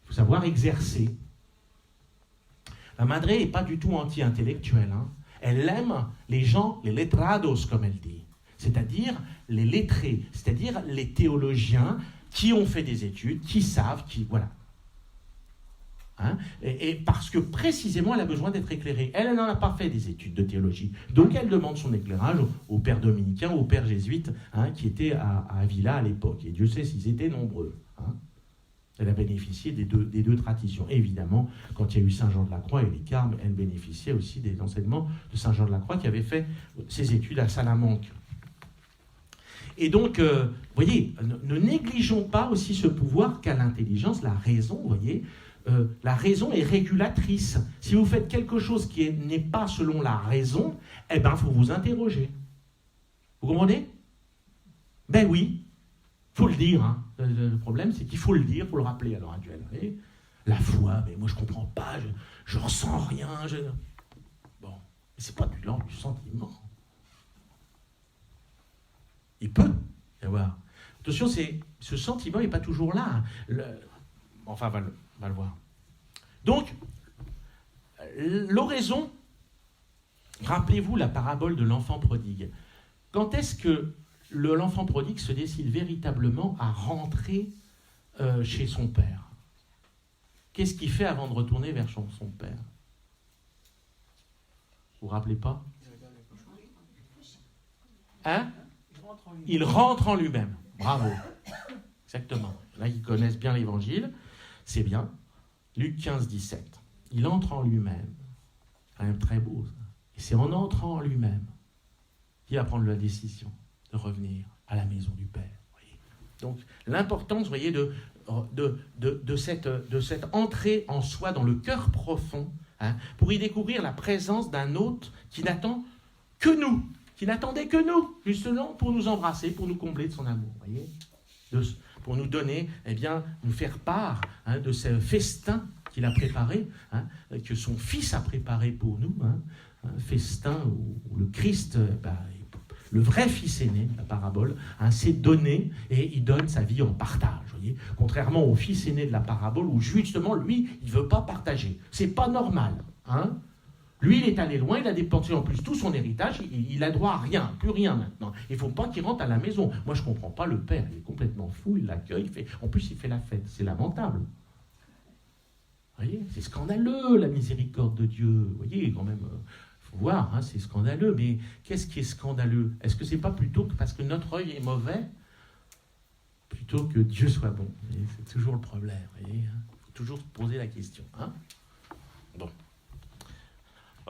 Il faut savoir exercer. La Madre n'est pas du tout anti-intellectuelle. Hein. Elle aime les gens, les letrados, comme elle dit. C'est-à-dire les lettrés, c'est-à-dire les théologiens qui ont fait des études, qui savent, voilà. Hein, et parce que précisément elle a besoin d'être éclairée. Elle n'en a pas fait des études de théologie. Donc elle demande son éclairage au père dominicain, au père jésuite, hein, qui était à Avila à l'époque. Et Dieu sait s'ils étaient nombreux. Hein. Elle a bénéficié des deux traditions. Et évidemment, quand il y a eu Saint Jean de la Croix et les Carmes, elle bénéficiait aussi des enseignements de Saint Jean de la Croix qui avait fait ses études à Salamanque. Et donc, vous voyez, ne négligeons pas aussi ce pouvoir qu'a l'intelligence, la raison, vous voyez. La raison est régulatrice. Si vous faites quelque chose qui n'est pas selon la raison, eh bien, il faut vous interroger. Vous comprenez? Ben oui, il faut le dire. Hein. Le problème, c'est qu'il faut le dire, il faut le rappeler à l'heure actuelle. Vous voyez, la foi, mais moi je ne comprends pas, je ne ressens rien. Bon, mais ce n'est pas du l'ordre du sentiment. Il peut y avoir. Attention, ce sentiment n'est pas toujours là. Hein. Enfin, on va le voir. Donc, l'oraison, rappelez-vous la parabole de l'enfant prodigue. Quand est-ce que l'enfant prodigue se décide véritablement à rentrer chez son père? Qu'est-ce qu'il fait avant de retourner vers son père? Vous vous rappelez pas? Hein? Il rentre en lui-même. Bravo. Exactement. Là, ils connaissent bien l'évangile. C'est bien. Luc 15, 17. Il entre en lui-même. C'est quand même très beau, ça. Et c'est en entrant en lui-même qu'il va prendre la décision de revenir à la maison du Père. Voyez. Donc, l'importance, vous voyez, de cette entrée en soi dans le cœur profond, hein, pour y découvrir la présence d'un hôte qui n'attend que nous, qui n'attendait que nous, justement, pour nous embrasser, pour nous combler de son amour. Voyez, pour nous donner, eh bien, nous faire part, hein, de ce festin qu'il a préparé, hein, que son Fils a préparé pour nous, hein, un festin où le Christ, le vrai Fils aîné, la parabole, hein, s'est donné et il donne sa vie en partage. Voyez, contrairement au Fils aîné de la parabole où justement, lui, il ne veut pas partager. C'est pas normal. Hein. Lui, il est allé loin, il a dépensé en plus tout son héritage, il a droit à rien, plus rien maintenant. Il ne faut pas qu'il rentre à la maison. Moi, je ne comprends pas le père, il est complètement fou, il l'accueille, en plus, il fait la fête. C'est lamentable. Vous voyez, c'est scandaleux, la miséricorde de Dieu. Vous voyez, quand même, il faut voir, hein, c'est scandaleux. Mais qu'est-ce qui est scandaleux? Est-ce que ce n'est pas plutôt que parce que notre œil est mauvais, plutôt que Dieu soit bon? C'est toujours le problème. Il faut toujours se poser la question. Hein. Bon.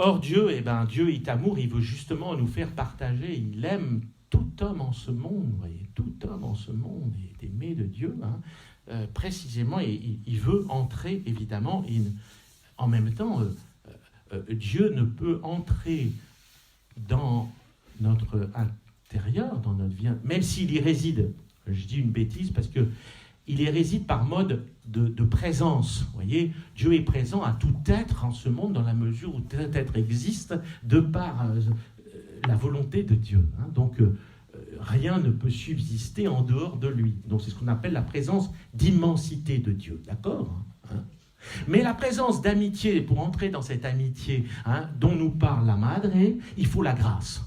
Or, Dieu, Dieu est amour, il veut justement nous faire partager. Il aime tout homme en ce monde, vous voyez, tout homme en ce monde est aimé de Dieu, hein, précisément, et il veut entrer, évidemment, en même temps, Dieu ne peut entrer dans notre intérieur, dans notre vie, même s'il y réside. Je dis une bêtise parce que il y réside par mode de présence. Vous voyez, Dieu est présent à tout être en ce monde dans la mesure où tout être existe de par la volonté de Dieu. Hein. Donc, rien ne peut subsister en dehors de lui. Donc, c'est ce qu'on appelle la présence d'immensité de Dieu. D'accord, hein. Mais la présence d'amitié, pour entrer dans cette amitié, hein, dont nous parle la Madre, il faut la grâce.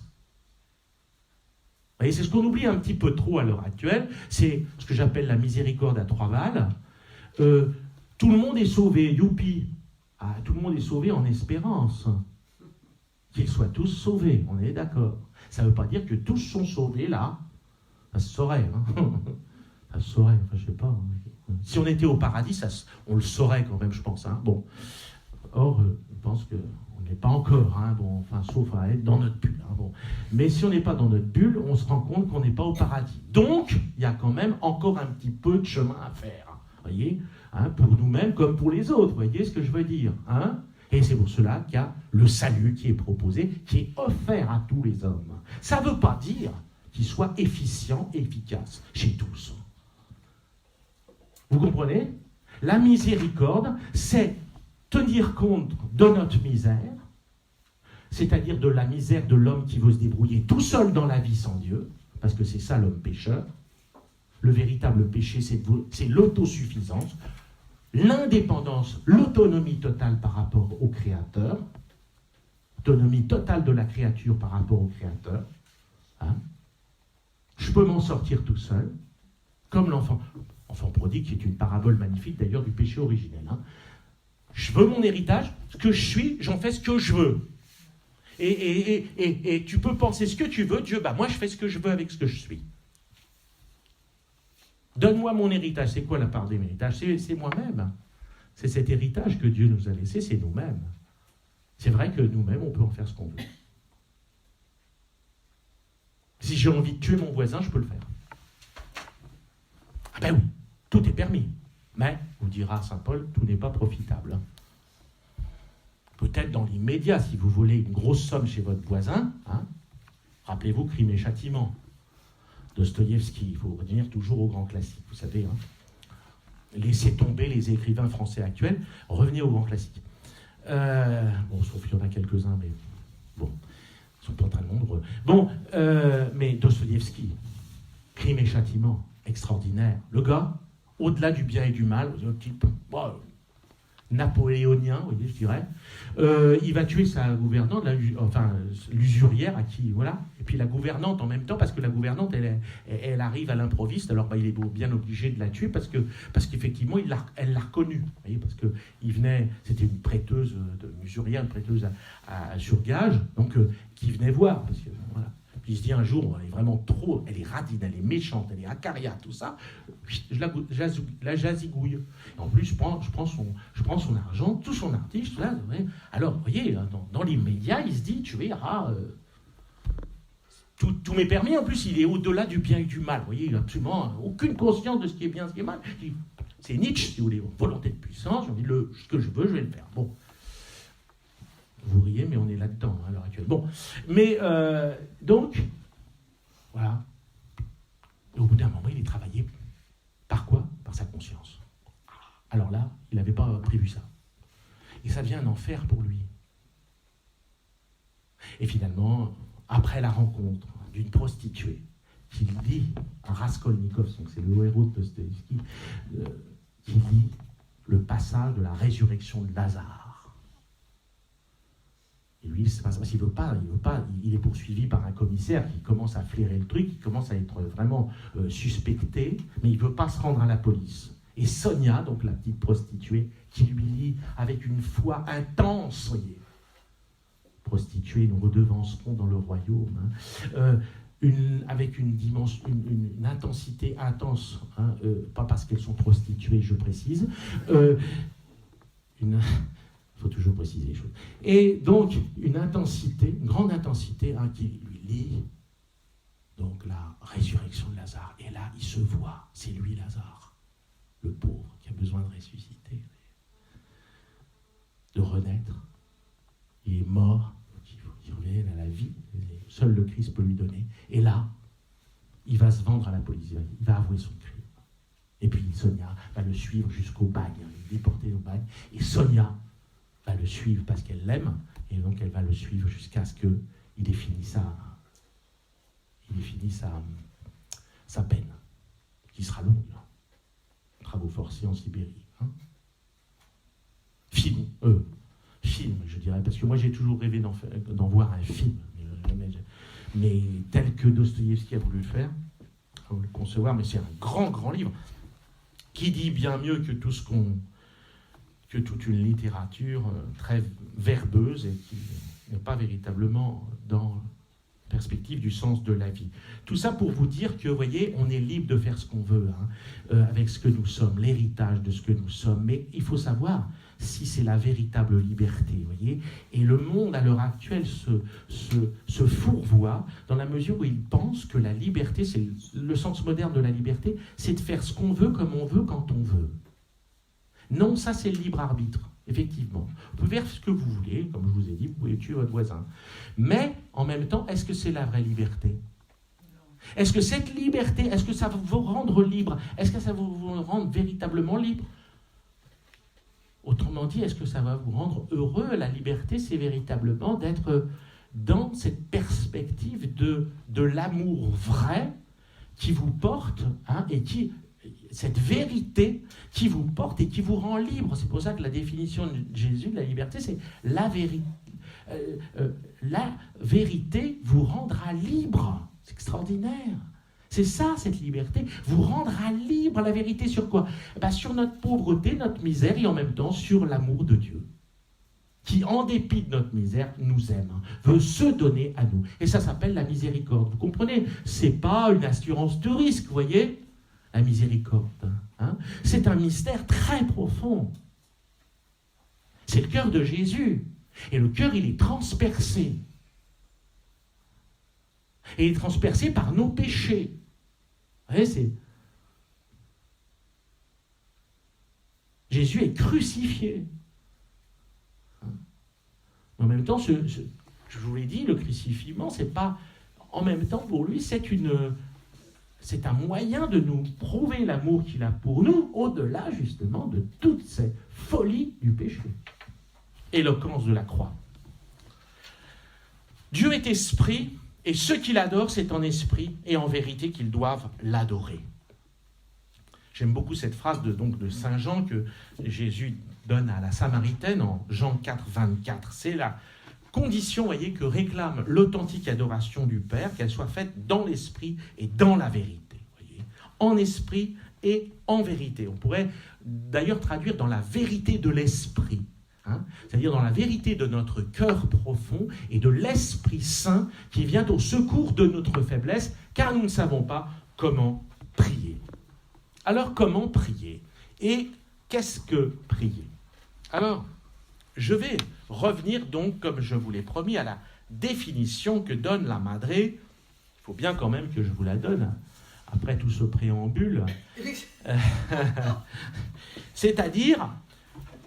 Et c'est ce qu'on oublie un petit peu trop à l'heure actuelle, c'est ce que j'appelle la miséricorde à trois valles. Tout le monde est sauvé, youpi. Ah, tout le monde est sauvé en espérance. Qu'ils soient tous sauvés, on est d'accord. Ça ne veut pas dire que tous sont sauvés là. Ça se saurait. Hein. Ça se saurait, enfin, je ne sais pas. Si on était au paradis, on le saurait quand même, je pense. Hein. Bon. Or, je pense que... On n'est pas encore, hein, bon, enfin, sauf à être dans notre bulle. Hein, bon. Mais si on n'est pas dans notre bulle, on se rend compte qu'on n'est pas au paradis. Donc, il y a quand même encore un petit peu de chemin à faire, voyez, hein, pour nous-mêmes comme pour les autres, voyez ce que je veux dire, hein. Et c'est pour cela qu'il y a le salut qui est proposé, qui est offert à tous les hommes. Ça ne veut pas dire qu'il soit efficient et efficace chez tous. Vous comprenez? La miséricorde, c'est tenir compte de notre misère, c'est-à-dire de la misère de l'homme qui veut se débrouiller tout seul dans la vie sans Dieu, parce que c'est ça l'homme pécheur. Le véritable péché, c'est l'autosuffisance, l'indépendance, l'autonomie totale par rapport au Créateur, autonomie totale de la créature par rapport au Créateur. Hein. Je peux m'en sortir tout seul. comme l'enfant prodigue, qui est une parabole magnifique d'ailleurs du péché originel. Hein. Je veux mon héritage, ce que je suis, j'en fais ce que je veux. Et tu peux penser ce que tu veux, Dieu, moi je fais ce que je veux avec ce que je suis. Donne-moi mon héritage. C'est quoi la part de l'héritage ? C'est moi-même. C'est cet héritage que Dieu nous a laissé, c'est nous-mêmes. C'est vrai que nous-mêmes, on peut en faire ce qu'on veut. Si j'ai envie de tuer mon voisin, je peux le faire. Ah ben oui, tout est permis. Mais, vous dira saint Paul, tout n'est pas profitable. Peut-être dans l'immédiat, si vous volez une grosse somme chez votre voisin, hein, rappelez-vous Crime et Châtiment, Dostoïevski, il faut revenir toujours aux grands classiques, vous savez. Hein. Laissez tomber les écrivains français actuels, revenez aux grands classiques. Sauf qu'il y en a quelques-uns, mais bon, ils sont pas très nombreux. Mais Dostoïevski, Crime et Châtiment, extraordinaire. Le gars, au-delà du bien et du mal, un type napoléonien, vous voyez, je dirais, il va tuer sa gouvernante, l'usurière à qui, voilà, et puis la gouvernante en même temps, parce que la gouvernante, elle arrive à l'improviste, alors il est bien obligé de la tuer, parce qu'effectivement, elle l'a reconnue, vous voyez, parce que c'était une prêteuse usurière, une prêteuse sur gage, donc qui venait voir, parce que, voilà. Puis il se dit un jour, elle est vraiment trop, elle est radine, elle est méchante, elle est acariate, tout ça, je la jazigouille. Et en plus, je prends son argent, tout son article, tout ça. Alors, vous voyez, dans l'immédiat, il se dit, tu verras, tout m'est permis, en plus, il est au-delà du bien et du mal. Vous voyez, il n'a absolument aucune conscience de ce qui est bien, ce qui est mal. C'est Nietzsche, si vous voulez, volonté de puissance, j'ai envie ce que je veux, je vais le faire. Bon. Vous riez, mais on est là-dedans à l'heure actuelle. Bon, mais donc, voilà. Et au bout d'un moment, il est travaillé. Par quoi ? Par sa conscience. Alors là, il n'avait pas prévu ça. Et ça devient un enfer pour lui. Et finalement, après la rencontre d'une prostituée, qui dit à Raskolnikov, donc c'est le héros de Dostoïevski, qui dit le passage de la résurrection de Lazare. Et lui, c'est pas ça, parce qu'il veut pas, il est poursuivi par un commissaire qui commence à flairer le truc, qui commence à être vraiment suspecté, mais il ne veut pas se rendre à la police. Et Sonia, donc la petite prostituée, qui lui lit avec une foi intense, voyez, prostituée, nous redevancerons dans le royaume, hein, avec une dimension, une intensité intense, hein, pas parce qu'elles sont prostituées, je précise, il faut toujours préciser les choses. Et donc, une grande intensité, hein, qui lui lie donc la résurrection de Lazare. Et là, il se voit, c'est lui Lazare, le pauvre, qui a besoin de ressusciter, de renaître. Il est mort, il faut qu'il revienne à la vie. Seul le Christ peut lui donner. Et là, il va se vendre à la police, il va avouer son crime. Et puis Sonia va le suivre jusqu'au bagne, il est déporté au bagne. Et Sonia va le suivre parce qu'elle l'aime, et donc elle va le suivre jusqu'à ce qu'il ait fini sa peine, qui sera longue. Travaux forcés en Sibérie. Hein. Film, je dirais, parce que moi j'ai toujours rêvé d'en voir un film, mais tel que Dostoïevski a voulu le faire, à le concevoir, mais c'est un grand, grand livre, qui dit bien mieux que que toute une littérature très verbeuse et qui n'est pas véritablement dans la perspective du sens de la vie. Tout ça pour vous dire que, vous voyez, on est libre de faire ce qu'on veut, hein, avec ce que nous sommes, l'héritage de ce que nous sommes, mais il faut savoir si c'est la véritable liberté, vous voyez. Et le monde, à l'heure actuelle, se fourvoie dans la mesure où il pense que la liberté, c'est le sens moderne de la liberté, c'est de faire ce qu'on veut, comme on veut, quand on veut. Non, ça c'est le libre arbitre, effectivement. Vous pouvez faire ce que vous voulez, comme je vous ai dit, vous pouvez tuer votre voisin. Mais, en même temps, est-ce que c'est la vraie liberté ? Est-ce que cette liberté, est-ce que ça va vous rendre libre ? Est-ce que ça va vous rendre véritablement libre ? Autrement dit, est-ce que ça va vous rendre heureux ? La liberté, c'est véritablement d'être dans cette perspective de l'amour vrai qui vous porte, hein, et cette vérité qui vous porte et qui vous rend libre. C'est pour ça que la définition de Jésus de la liberté, c'est la vérité. La vérité vous rendra libre. C'est extraordinaire. C'est ça, cette liberté. Vous rendra libre. La vérité sur quoi? Sur notre pauvreté, notre misère, et en même temps sur l'amour de Dieu, qui, en dépit de notre misère, nous aime, veut se donner à nous. Et ça s'appelle la miséricorde. Vous comprenez? C'est pas une assurance de risque, vous voyez? La miséricorde. Hein? C'est un mystère très profond. C'est le cœur de Jésus. Et le cœur, il est transpercé. Et il est transpercé par nos péchés. Vous voyez, c'est... Jésus est crucifié. En même temps, je vous l'ai dit, le crucifiement, c'est pas... En même temps, pour lui, c'est un moyen de nous prouver l'amour qu'il a pour nous, au-delà, justement, de toutes ces folies du péché. Éloquence de la croix. Dieu est esprit, et ceux qui l'adorent, c'est en esprit et en vérité qu'ils doivent l'adorer. J'aime beaucoup cette phrase de Saint Jean que Jésus donne à la Samaritaine en Jean 4, 24. C'est la condition, voyez, que réclame l'authentique adoration du Père, qu'elle soit faite dans l'esprit et dans la vérité. Voyez, en esprit et en vérité. On pourrait d'ailleurs traduire dans la vérité de l'esprit. Hein, c'est-à-dire dans la vérité de notre cœur profond et de l'Esprit Saint qui vient au secours de notre faiblesse, car nous ne savons pas comment prier. Alors, comment prier? Et qu'est-ce que prier? Alors, je vais revenir donc, comme je vous l'ai promis, à la définition que donne la Madré. Il faut bien quand même que je vous la donne, après tout ce préambule. C'est-à-dire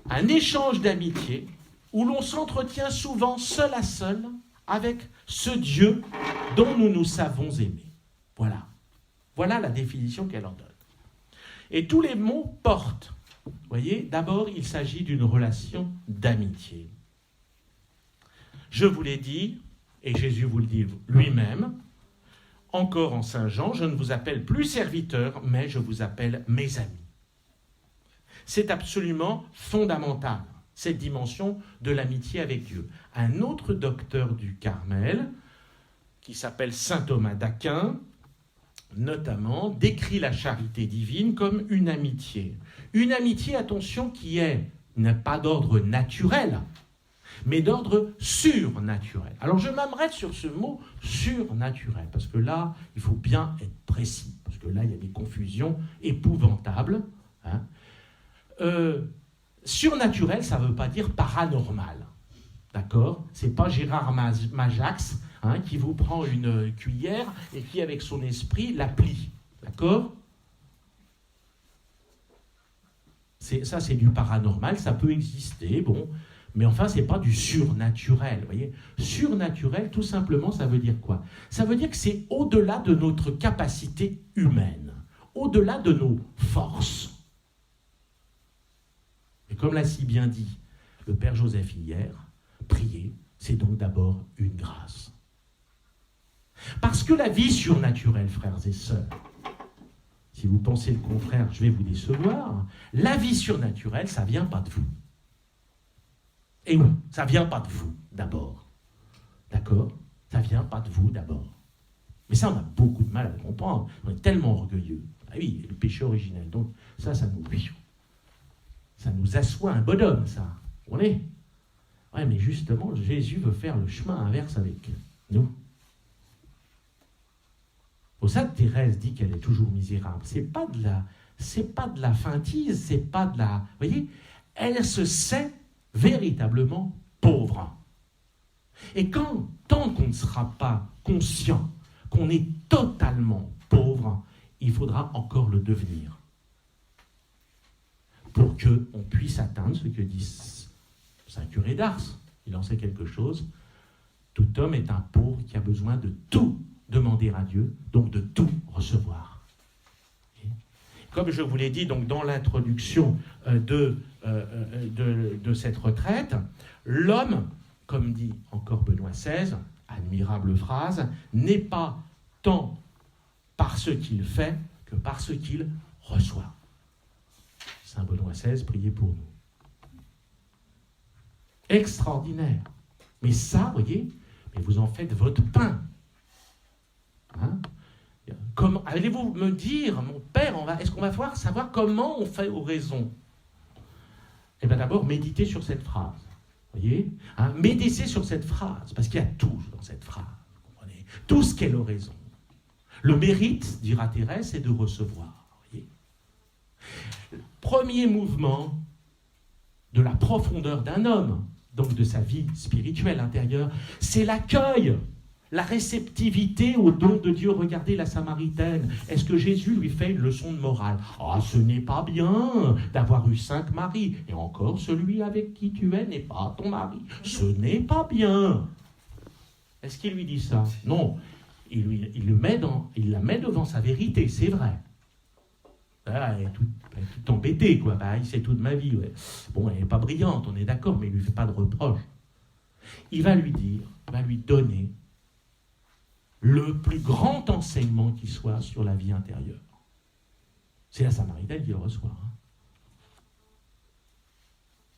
un échange d'amitié où l'on s'entretient souvent seul à seul avec ce Dieu dont nous nous savons aimer. Voilà. Voilà la définition qu'elle en donne. Et tous les mots portent. Vous voyez, d'abord, il s'agit d'une relation d'amitié. Je vous l'ai dit, et Jésus vous le dit lui-même, encore en Saint Jean, je ne vous appelle plus serviteur, mais je vous appelle mes amis. C'est absolument fondamental, cette dimension de l'amitié avec Dieu. Un autre docteur du Carmel, qui s'appelle saint Thomas d'Aquin, notamment, décrit la charité divine comme une amitié. Une amitié, attention, qui n'est pas d'ordre naturel, mais d'ordre surnaturel. Alors je m'arrête sur ce mot surnaturel, parce que là, il faut bien être précis, parce que là, il y a des confusions épouvantables. Hein. Surnaturel, ça ne veut pas dire paranormal. D'accord? C'est pas Gérard Majax qui vous prend une cuillère et qui, avec son esprit, la plie. D'accord? Ça, c'est du paranormal, ça peut exister, bon, mais enfin, c'est pas du surnaturel. Vous voyez? Surnaturel, tout simplement, ça veut dire quoi? Ça veut dire que c'est au-delà de notre capacité humaine, au-delà de nos forces. Et comme l'a si bien dit le Père Joseph hier, prier, c'est donc d'abord une grâce. Parce que la vie surnaturelle, frères et sœurs, si vous pensez le contraire, je vais vous décevoir, la vie surnaturelle, ça ne vient pas de vous. Et oui, ça ne vient pas de vous, d'abord. D'accord? Ça ne vient pas de vous, d'abord. Mais ça, on a beaucoup de mal à le comprendre. On est tellement orgueilleux. Ah oui, le péché originel. Donc, ça nous assoit un bonhomme, ça. On est. Ouais, mais justement, Jésus veut faire le chemin inverse avec nous. Pour ça que Thérèse dit qu'elle est toujours misérable. C'est pas de la feintise, c'est pas de la... Vous voyez, elle se sait véritablement pauvre. Et tant qu'on ne sera pas conscient qu'on est totalement pauvre, il faudra encore le devenir. Pour qu'on puisse atteindre ce que dit Saint Curé d'Ars. Il en sait quelque chose. Tout homme est un pauvre qui a besoin de tout demander à Dieu, donc de tout recevoir. Comme je vous l'ai dit donc dans l'introduction de cette retraite, l'homme, comme dit encore Benoît XVI, admirable phrase, n'est pas tant par ce qu'il fait que par ce qu'il reçoit. Saint Benoît XVI, priez pour nous. Extraordinaire. Mais ça, voyez, mais vous en faites votre pain. Hein? Allez-vous me dire, mon père, est-ce qu'on va savoir comment on fait oraison? Eh bien d'abord, méditez sur cette phrase. Voyez, méditez sur cette phrase, parce qu'il y a tout dans cette phrase. Vous comprenez? Tout ce qu'est l'oraison. Le mérite, dira Thérèse, c'est de recevoir. Voyez, le premier mouvement de la profondeur d'un homme, donc de sa vie spirituelle intérieure, c'est l'accueil, la réceptivité au don de Dieu. Regardez la Samaritaine. Est-ce que Jésus lui fait une leçon de morale? Ah, ce n'est pas bien d'avoir eu 5 maris. Et encore, celui avec qui tu es n'est pas ton mari. Ce n'est pas bien. Est-ce qu'il lui dit ça? Non. Il la met devant sa vérité, c'est vrai. Ah, elle est toute embêtée, quoi. Bah, c'est toute ma vie. Ouais. Bon, elle n'est pas brillante, on est d'accord, mais il ne lui fait pas de reproche. Il va lui donner le plus grand enseignement qui soit sur la vie intérieure. C'est la Samaritaine qui le reçoit.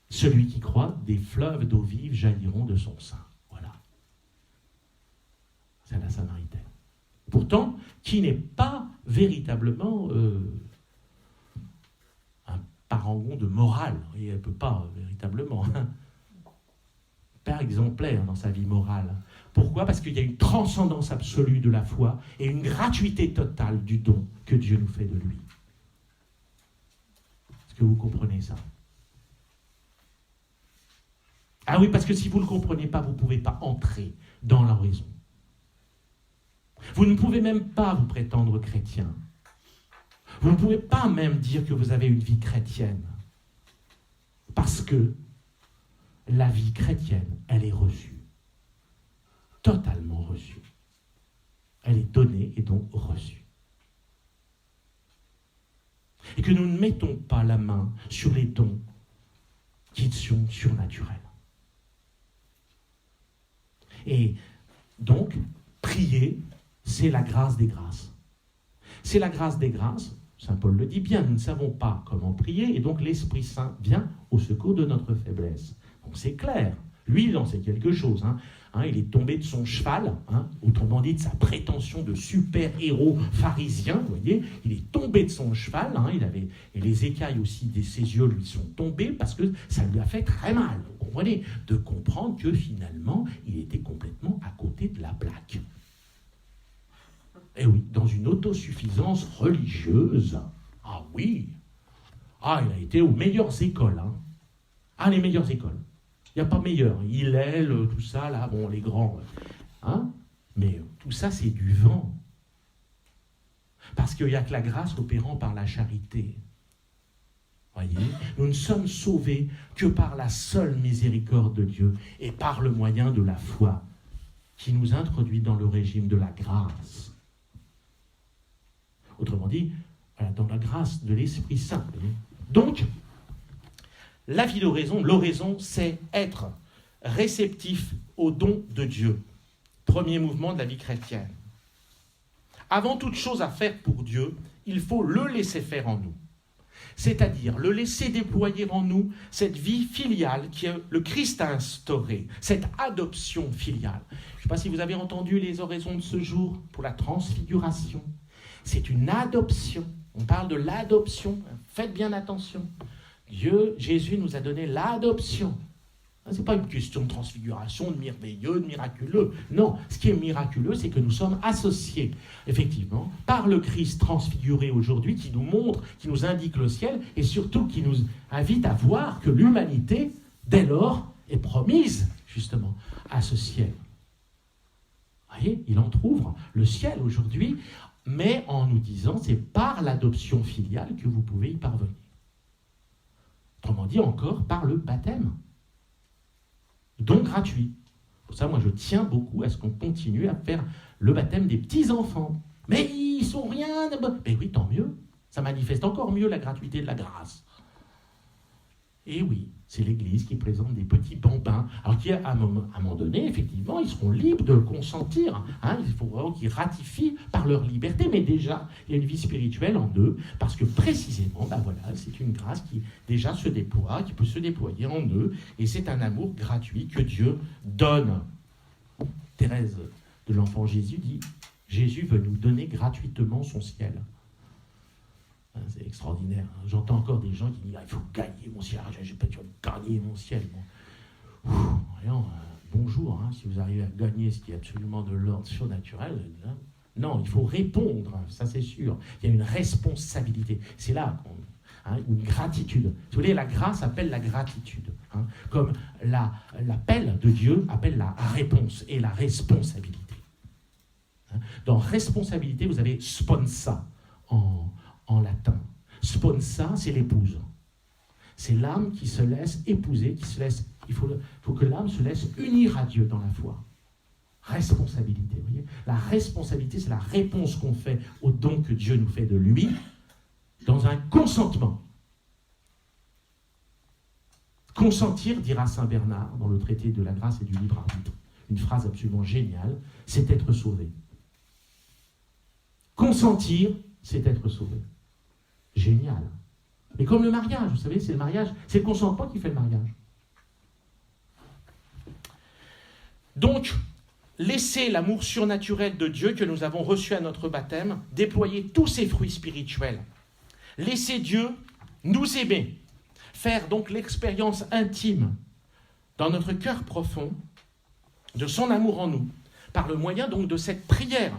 Celui qui croit, des fleuves d'eau vive jailliront de son sein. Voilà. C'est la Samaritaine. Pourtant, qui n'est pas véritablement un parangon de morale. Et elle ne peut pas véritablement. Père exemplaire dans sa vie morale. Pourquoi? Parce qu'il y a une transcendance absolue de la foi et une gratuité totale du don que Dieu nous fait de lui. Est-ce que vous comprenez ça? Ah oui, parce que si vous ne le comprenez pas, vous ne pouvez pas entrer dans l'oraison. Vous ne pouvez même pas vous prétendre chrétien. Vous ne pouvez pas même dire que vous avez une vie chrétienne. Parce que la vie chrétienne, elle est reçue. Totalement reçue. Elle est donnée et donc reçue. Et que nous ne mettons pas la main sur les dons qui sont surnaturels. Et donc, prier, c'est la grâce des grâces. C'est la grâce des grâces, Saint Paul le dit bien, nous ne savons pas comment prier, et donc l'Esprit Saint vient au secours de notre faiblesse. Donc c'est clair, lui il en sait quelque chose. Il est tombé de son cheval, autrement dit de sa prétention de super-héros pharisien, vous voyez, il est tombé de son cheval, et les écailles aussi de ses yeux lui sont tombées parce que ça lui a fait très mal, vous comprenez, de comprendre que finalement il était complètement à côté de la plaque. Et oui, dans une autosuffisance religieuse, ah oui, il a été aux meilleures écoles, les meilleures écoles. Il n'y a pas meilleur. Hillel, tout ça, là, bon, les grands. Mais tout ça, c'est du vent. Parce qu'il n'y a que la grâce opérant par la charité. Voyez, nous ne sommes sauvés que par la seule miséricorde de Dieu et par le moyen de la foi qui nous introduit dans le régime de la grâce. Autrement dit, dans la grâce de l'Esprit Saint. Donc, la vie d'oraison, l'oraison, c'est être réceptif au don de Dieu. Premier mouvement de la vie chrétienne. Avant toute chose à faire pour Dieu, il faut le laisser faire en nous. C'est-à-dire le laisser déployer en nous cette vie filiale que le Christ a instaurée, cette adoption filiale. Je ne sais pas si vous avez entendu les oraisons de ce jour pour la transfiguration. C'est une adoption. On parle de l'adoption. Faites bien attention. Jésus nous a donné l'adoption. Ce n'est pas une question de transfiguration, de merveilleux, de miraculeux. Non, ce qui est miraculeux, c'est que nous sommes associés, effectivement, par le Christ transfiguré aujourd'hui, qui nous montre, qui nous indique le ciel, et surtout qui nous invite à voir que l'humanité, dès lors, est promise, justement, à ce ciel. Vous voyez, il entrouvre le ciel aujourd'hui, mais en nous disant, c'est par l'adoption filiale que vous pouvez y parvenir. Autrement dit, encore par le baptême. Donc gratuit. Pour ça, moi, je tiens beaucoup à ce qu'on continue à faire le baptême des petits-enfants. Mais ils sont rien... Mais oui, tant mieux. Ça manifeste encore mieux la gratuité de la grâce. Et oui, c'est l'Église qui présente des petits bambins. Alors qu'à un moment donné, effectivement, ils seront libres de le consentir. Il faut vraiment qu'ils ratifient par leur liberté. Mais déjà, il y a une vie spirituelle en eux. Parce que précisément, c'est une grâce qui déjà se déploie, qui peut se déployer en eux. Et c'est un amour gratuit que Dieu donne. Thérèse de l'Enfant Jésus dit, Jésus veut nous donner gratuitement son ciel. C'est extraordinaire. J'entends encore des gens qui disent « il faut gagner mon ciel, je n'ai pas dû gagner mon ciel. » Bonjour, si vous arrivez à gagner ce qui est absolument de l'ordre surnaturel, non, il faut répondre, ça c'est sûr. Il y a une responsabilité. C'est là une gratitude. Si vous voulez, la grâce appelle la gratitude. Comme l'appel de Dieu appelle la réponse et la responsabilité. Dans responsabilité, vous avez sponsa en latin. Sponsa, c'est l'épouse. C'est l'âme qui se laisse épouser, il faut que l'âme se laisse unir à Dieu dans la foi. Responsabilité, vous voyez. La responsabilité, c'est la réponse qu'on fait au don que Dieu nous fait de lui, dans un consentement. Consentir, dira saint Bernard dans le traité de la grâce et du libre arbitre, une phrase absolument géniale, c'est être sauvé. Consentir, c'est être sauvé. Génial. Mais comme le mariage, vous savez, c'est le mariage, c'est le consentement qui fait le mariage. Donc, laissez l'amour surnaturel de Dieu que nous avons reçu à notre baptême déployer tous ses fruits spirituels. Laissez Dieu nous aimer, faire donc l'expérience intime dans notre cœur profond de son amour en nous, par le moyen donc de cette prière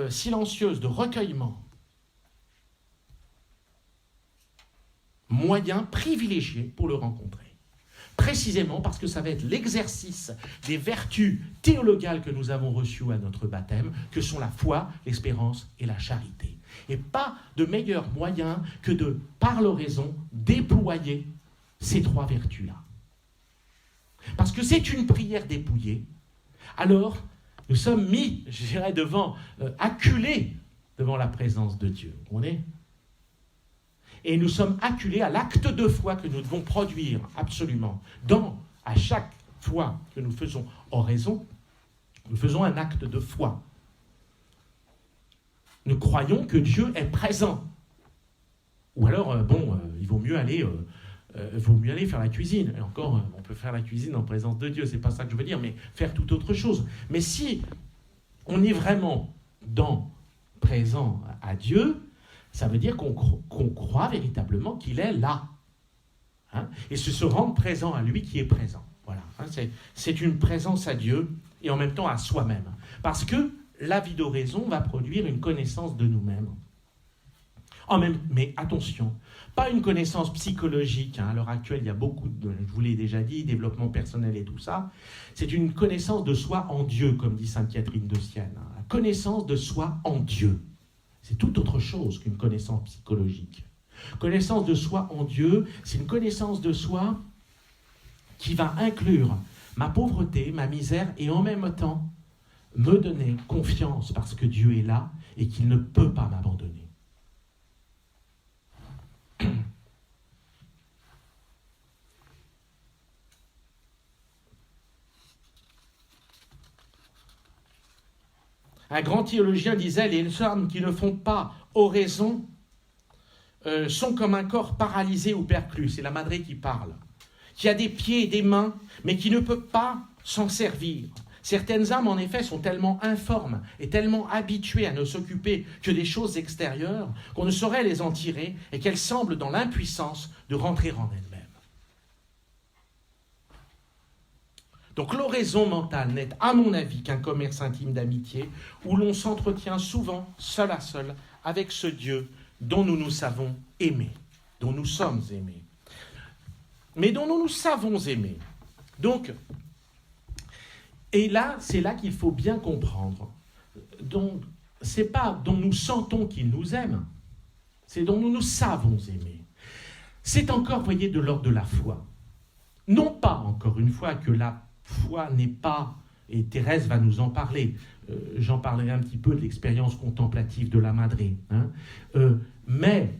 silencieuse de recueillement. Moyen privilégié pour le rencontrer. Précisément parce que ça va être l'exercice des vertus théologales que nous avons reçues à notre baptême, que sont la foi, l'espérance et la charité. Et pas de meilleur moyen que de, par l'oraison, déployer ces trois vertus-là. Parce que c'est une prière dépouillée, alors nous sommes mis, je dirais, acculés devant la présence de Dieu. Vous comprenez ? Et nous sommes acculés à l'acte de foi que nous devons produire absolument. À chaque fois que nous faisons oraison, nous faisons un acte de foi. Nous croyons que Dieu est présent. Ou alors, il vaut mieux aller faire la cuisine. Et encore, on peut faire la cuisine en présence de Dieu, c'est pas ça que je veux dire, mais faire toute autre chose. Mais si on est vraiment présent à Dieu, ça veut dire qu'on croit véritablement qu'il est là. Et c'est se rendre présent à lui qui est présent. Voilà. C'est une présence à Dieu et en même temps à soi-même. Parce que la vie d'oraison va produire une connaissance de nous-mêmes. Mais attention, pas une connaissance psychologique. À l'heure actuelle, il y a beaucoup je vous l'ai déjà dit, développement personnel et tout ça. C'est une connaissance de soi en Dieu, comme dit sainte Catherine de Sienne. La connaissance de soi en Dieu. C'est tout autre chose qu'une connaissance psychologique. Connaissance de soi en Dieu, c'est une connaissance de soi qui va inclure ma pauvreté, ma misère, et en même temps me donner confiance parce que Dieu est là et qu'il ne peut pas m'abandonner. Un grand théologien disait « Les hommes qui ne font pas oraison sont comme un corps paralysé ou perclus. » C'est la Madré qui parle. Qui a des pieds et des mains, mais qui ne peut pas s'en servir. Certaines âmes, en effet, sont tellement informes et tellement habituées à ne s'occuper que des choses extérieures qu'on ne saurait les en tirer et qu'elles semblent dans l'impuissance de rentrer en elles-mêmes. Donc l'oraison mentale n'est, à mon avis, qu'un commerce intime d'amitié où l'on s'entretient souvent, seul à seul, avec ce Dieu dont nous nous savons aimer, dont nous sommes aimés, mais dont nous nous savons aimer. Donc, et là, c'est là qu'il faut bien comprendre. Donc, c'est pas dont nous sentons qu'il nous aime, c'est dont nous nous savons aimer. C'est encore, vous voyez, de l'ordre de la foi. Non pas, encore une fois, que la foi n'est pas, et Thérèse va nous en parler, j'en parlerai un petit peu de l'expérience contemplative de la Madré, mais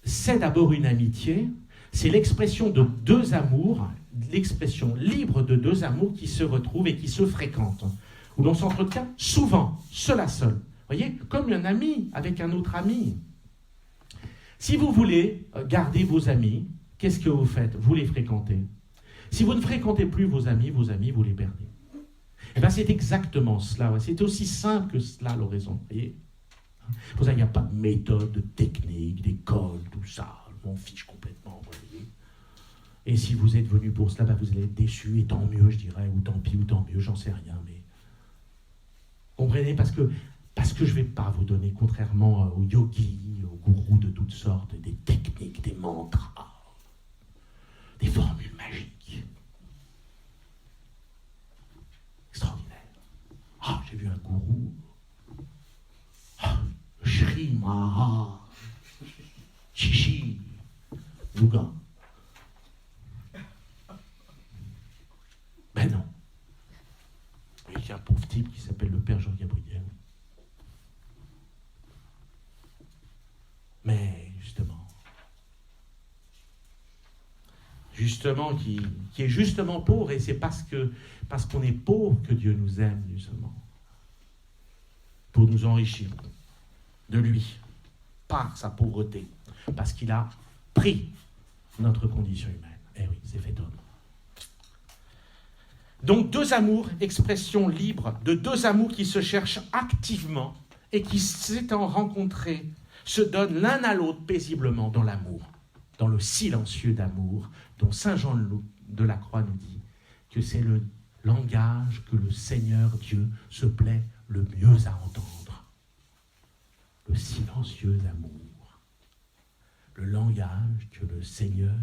c'est d'abord une amitié, c'est l'expression de deux amours, l'expression libre de deux amours qui se retrouvent et qui se fréquentent, où l'on s'entretient souvent, seul à seul. Vous voyez, comme un ami avec un autre ami. Si vous voulez garder vos amis, qu'est-ce que vous faites ? Vous les fréquentez. Si vous ne fréquentez plus vos amis, vous les perdez. Eh bien, c'est exactement cela. Ouais. C'est aussi simple que cela, l'oraison. Vous voyez ? Pour ça, il n'y a pas de méthode, de technique, d'école, tout ça. Je m'en fiche complètement. Vous voyez ? Et si vous êtes venu pour cela, vous allez être déçu, et tant mieux, je dirais, ou tant pis, ou tant mieux, j'en sais rien. Mais comprenez, parce que je ne vais pas vous donner, contrairement aux yogis, aux gourous de toutes sortes, des techniques, des mantras, des formules magiques. Extraordinaire. Ah, j'ai vu un gourou. Ah, Shri Maha Chichi Yoga. Ben non. Il y a un pauvre type qui s'appelle le Père Jean-Gabriel. Mais justement, qui est justement pauvre, et c'est parce qu'on est pauvre que Dieu nous aime, justement. Pour nous enrichir de lui, par sa pauvreté, parce qu'il a pris notre condition humaine. Eh oui, c'est fait homme. Donc deux amours, expression libre de deux amours qui se cherchent activement et qui, s'étant rencontrés, se donnent l'un à l'autre paisiblement dans l'amour, dans le silencieux d'amour dont Saint Jean de la Croix nous dit que c'est le langage que le Seigneur Dieu se plaît le mieux à entendre. Le silencieux amour, le langage que le Seigneur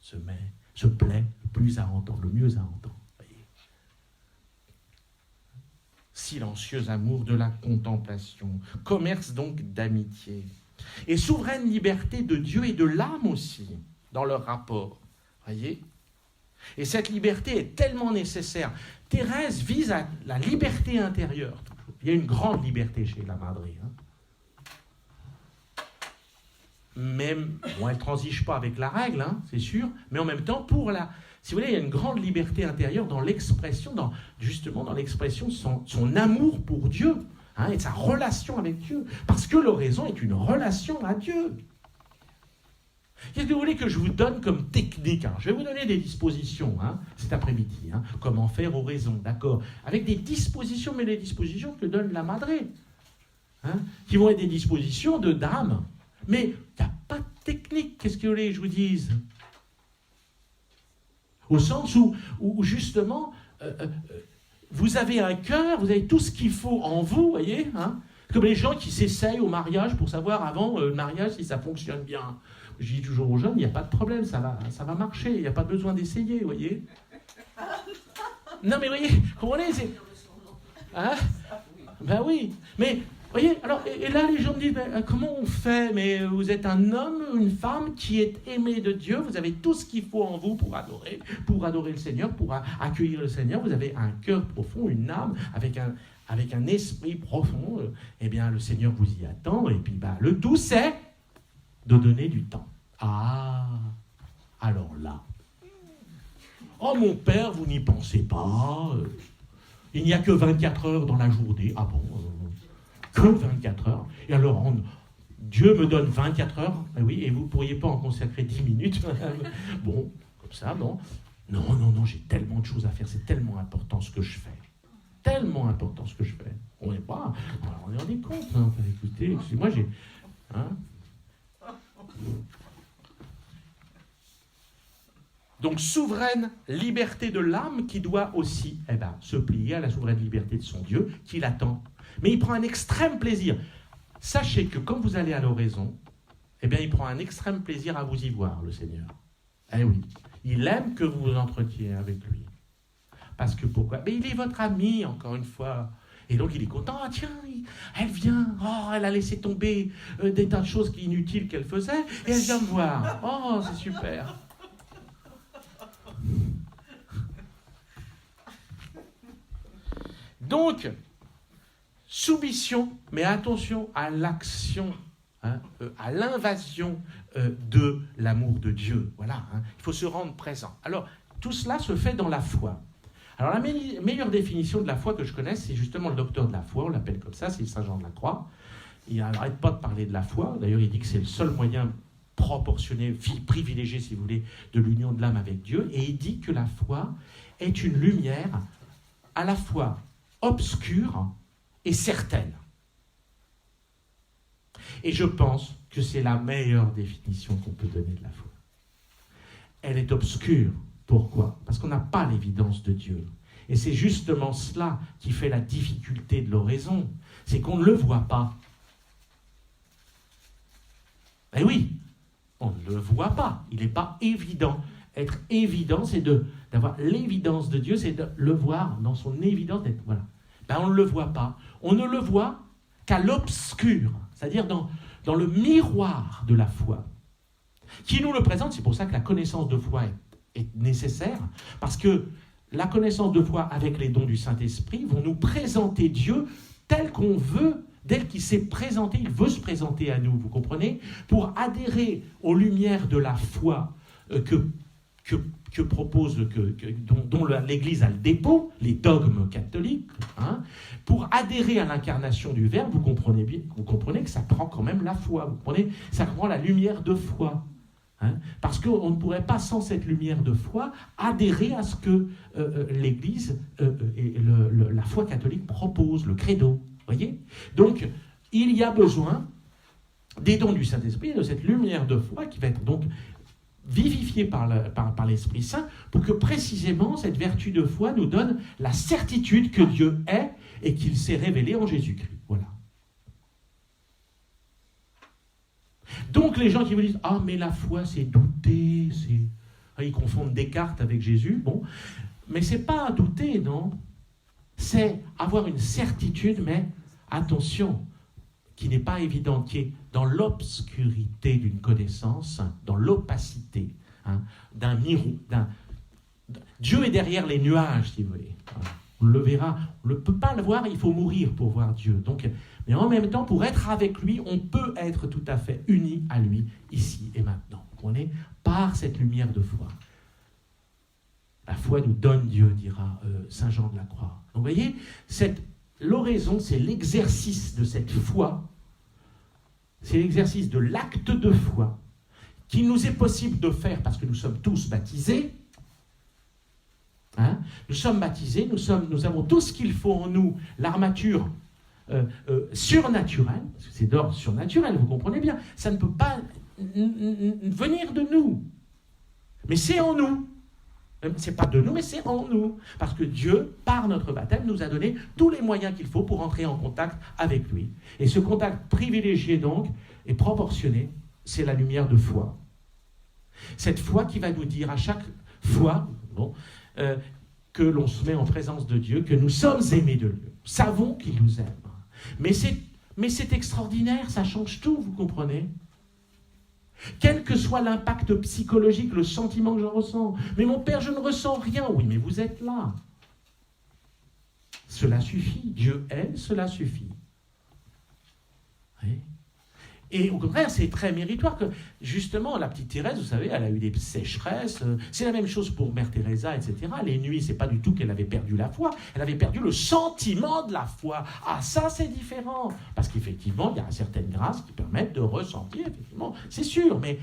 se plaît le plus à entendre, le mieux à entendre. Silencieux amour de la contemplation, commerce donc d'amitié, et souveraine liberté de Dieu et de l'âme aussi, dans leur rapport, voyez. Et cette liberté est tellement nécessaire. Thérèse vise à la liberté intérieure. Il y a une grande liberté chez la Madre. Même, bon, elle ne transige pas avec la règle, c'est sûr, mais en même temps, si vous voulez, il y a une grande liberté intérieure dans l'expression, justement dans l'expression de son amour pour Dieu, et de sa relation avec Dieu. Parce que l'oraison est une relation à Dieu. Qu'est-ce que vous voulez que je vous donne comme technique ? Alors, je vais vous donner des dispositions cet après-midi. Comment faire oraison, d'accord ? Avec des dispositions, mais les dispositions que donne la Madre. Qui vont être des dispositions de dame. Mais il n'y a pas de technique, qu'est-ce que vous voulez que je vous dise ? Au sens où justement, vous avez un cœur, vous avez tout ce qu'il faut en vous, voyez, comme les gens qui s'essayent au mariage pour savoir avant le mariage si ça fonctionne bien. Je dis toujours aux jeunes, il n'y a pas de problème, ça va marcher, il n'y a pas besoin d'essayer, vous voyez. Non mais vous voyez, comprenez, c'est... Ben oui, mais... Vous voyez, alors, et là, les gens me disent, comment on fait ? Mais vous êtes un homme, une femme qui est aimé de Dieu, vous avez tout ce qu'il faut en vous pour adorer le Seigneur, pour accueillir le Seigneur, vous avez un cœur profond, une âme, avec un esprit profond, eh bien, le Seigneur vous y attend, et puis, le tout, c'est de donner du temps. Ah, alors là, oh mon père, vous n'y pensez pas, il n'y a que 24 heures dans la journée, ah bon que 24 heures. Et alors, Dieu me donne 24 heures, oui, et vous ne pourriez pas en consacrer 10 minutes. Bon, comme ça, bon. Non, j'ai tellement de choses à faire, c'est tellement important ce que je fais. Tellement important ce que je fais. On est rendu compte, écoutez, excusez-moi, j'ai... Donc, souveraine liberté de l'âme qui doit aussi se plier à la souveraine liberté de son Dieu qui l'attend. Mais il prend un extrême plaisir. Sachez que quand vous allez à l'oraison, il prend un extrême plaisir à vous y voir, le Seigneur. Eh oui, il aime que vous vous entretiez avec lui. Parce que pourquoi ? Mais il est votre ami, encore une fois. Et donc il est content. Ah tiens, elle vient. Oh, elle a laissé tomber des tas de choses inutiles qu'elle faisait. Et elle vient me voir. Oh, c'est super. Donc, soumission, mais attention à l'action, à l'invasion de l'amour de Dieu. Voilà, il faut se rendre présent. Alors, tout cela se fait dans la foi. Alors, la meilleure définition de la foi que je connaisse, c'est justement le docteur de la foi, on l'appelle comme ça, c'est Saint Jean de la Croix. Il n'arrête pas de parler de la foi. D'ailleurs, il dit que c'est le seul moyen proportionné, privilégié, si vous voulez, de l'union de l'âme avec Dieu. Et il dit que la foi est une lumière à la fois obscure et certaine. Et je pense que c'est la meilleure définition qu'on peut donner de la foi. Elle est obscure. Pourquoi ? Parce qu'on n'a pas l'évidence de Dieu. Et c'est justement cela qui fait la difficulté de l'oraison. C'est qu'on ne le voit pas. Eh oui, on ne le voit pas. Il n'est pas évident. Être évident, c'est d'avoir l'évidence de Dieu, c'est de le voir dans son évidence. Voilà. Ben, on ne le voit pas. On ne le voit qu'à l'obscur, c'est-à-dire dans le miroir de la foi, qui nous le présente. C'est pour ça que la connaissance de foi est nécessaire, parce que la connaissance de foi avec les dons du Saint-Esprit vont nous présenter Dieu tel qu'on veut, tel qu'il s'est présenté, il veut se présenter à nous, vous comprenez ? Pour adhérer aux lumières de la foi que propose, dont l'Église a le dépôt, les dogmes catholiques, hein, pour adhérer à l'incarnation du Verbe, vous comprenez que ça prend quand même la foi, vous comprenez ? Ça prend la lumière de foi. Hein, parce qu'on ne pourrait pas, sans cette lumière de foi, adhérer à ce que l'Église et la foi catholique propose, le credo. Voyez ? Donc, il y a besoin des dons du Saint-Esprit, de cette lumière de foi qui va être donc vivifiée par l'Esprit Saint, pour que précisément cette vertu de foi nous donne la certitude que Dieu est et qu'il s'est révélé en Jésus-Christ. Voilà. Donc les gens qui vous disent « Ah, mais la foi, c'est douter, c'est... » Ils confondent Descartes avec Jésus, bon. Mais c'est pas douter, non. C'est avoir une certitude, mais attention, qui n'est pas évidente, qui est dans l'obscurité d'une connaissance, dans l'opacité, hein, d'un miroir. Dieu est derrière les nuages, si vous voulez. On le verra, on ne peut pas le voir, il faut mourir pour voir Dieu. Donc, mais en même temps, pour être avec lui, on peut être tout à fait uni à lui, ici et maintenant. On est par cette lumière de foi. La foi nous donne Dieu, dira Saint Jean de la Croix. Donc, vous voyez, l'oraison, c'est l'exercice de cette foi, c'est l'exercice de l'acte de foi qu'il nous est possible de faire parce que nous sommes tous baptisés. Hein? Nous sommes baptisés, nous avons tout ce qu'il faut en nous, l'armature surnaturelle, parce que c'est d'ordre surnaturel, vous comprenez bien, ça ne peut pas venir de nous, mais c'est en nous. C'est pas de nous, mais c'est en nous. Parce que Dieu, par notre baptême, nous a donné tous les moyens qu'il faut pour entrer en contact avec lui. Et ce contact privilégié, donc, et proportionné, c'est la lumière de foi. Cette foi qui va nous dire à chaque fois que l'on se met en présence de Dieu, que nous sommes aimés de Dieu. Nous savons qu'il nous aime. Mais c'est extraordinaire, ça change tout, vous comprenez ? Quel que soit l'impact psychologique, le sentiment que j'en ressens. Mais mon père, je ne ressens rien. Oui, mais vous êtes là. Cela suffit. Dieu aime, cela suffit. Oui. Et au contraire, c'est très méritoire que, justement, la petite Thérèse, vous savez, elle a eu des sécheresses. C'est la même chose pour Mère Teresa, etc. Les nuits, c'est pas du tout qu'elle avait perdu la foi. Elle avait perdu le sentiment de la foi. Ah, ça, c'est différent. Parce qu'effectivement, il y a certaines grâces qui permettent de ressentir, effectivement. C'est sûr, mais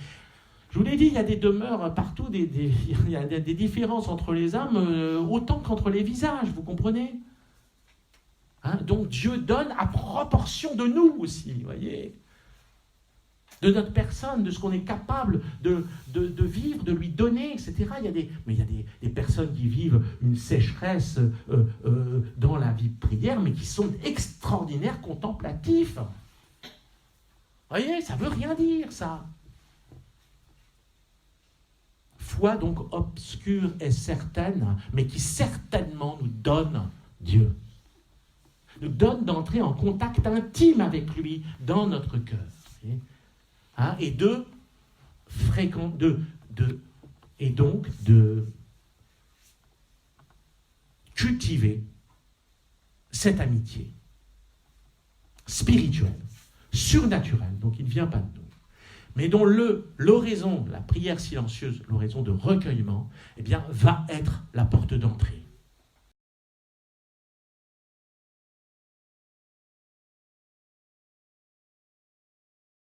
je vous l'ai dit, il y a des demeures partout, il y a des différences entre les âmes, autant qu'entre les visages, vous comprenez ? Hein ? Donc, Dieu donne à proportion de nous aussi, vous voyez ? De notre personne, de ce qu'on est capable de vivre, de lui donner, etc. Mais il y a des personnes qui vivent une sécheresse dans la vie de prière, mais qui sont extraordinaires contemplatifs. Vous voyez, ça ne veut rien dire, ça. Foi donc obscure et certaine, mais qui certainement nous donne Dieu. Nous donne d'entrer en contact intime avec lui dans notre cœur. Hein, et de cultiver cette amitié spirituelle, surnaturelle, donc il ne vient pas de nous, mais dont l'oraison, la prière silencieuse, l'oraison de recueillement, eh bien, va être la porte d'entrée.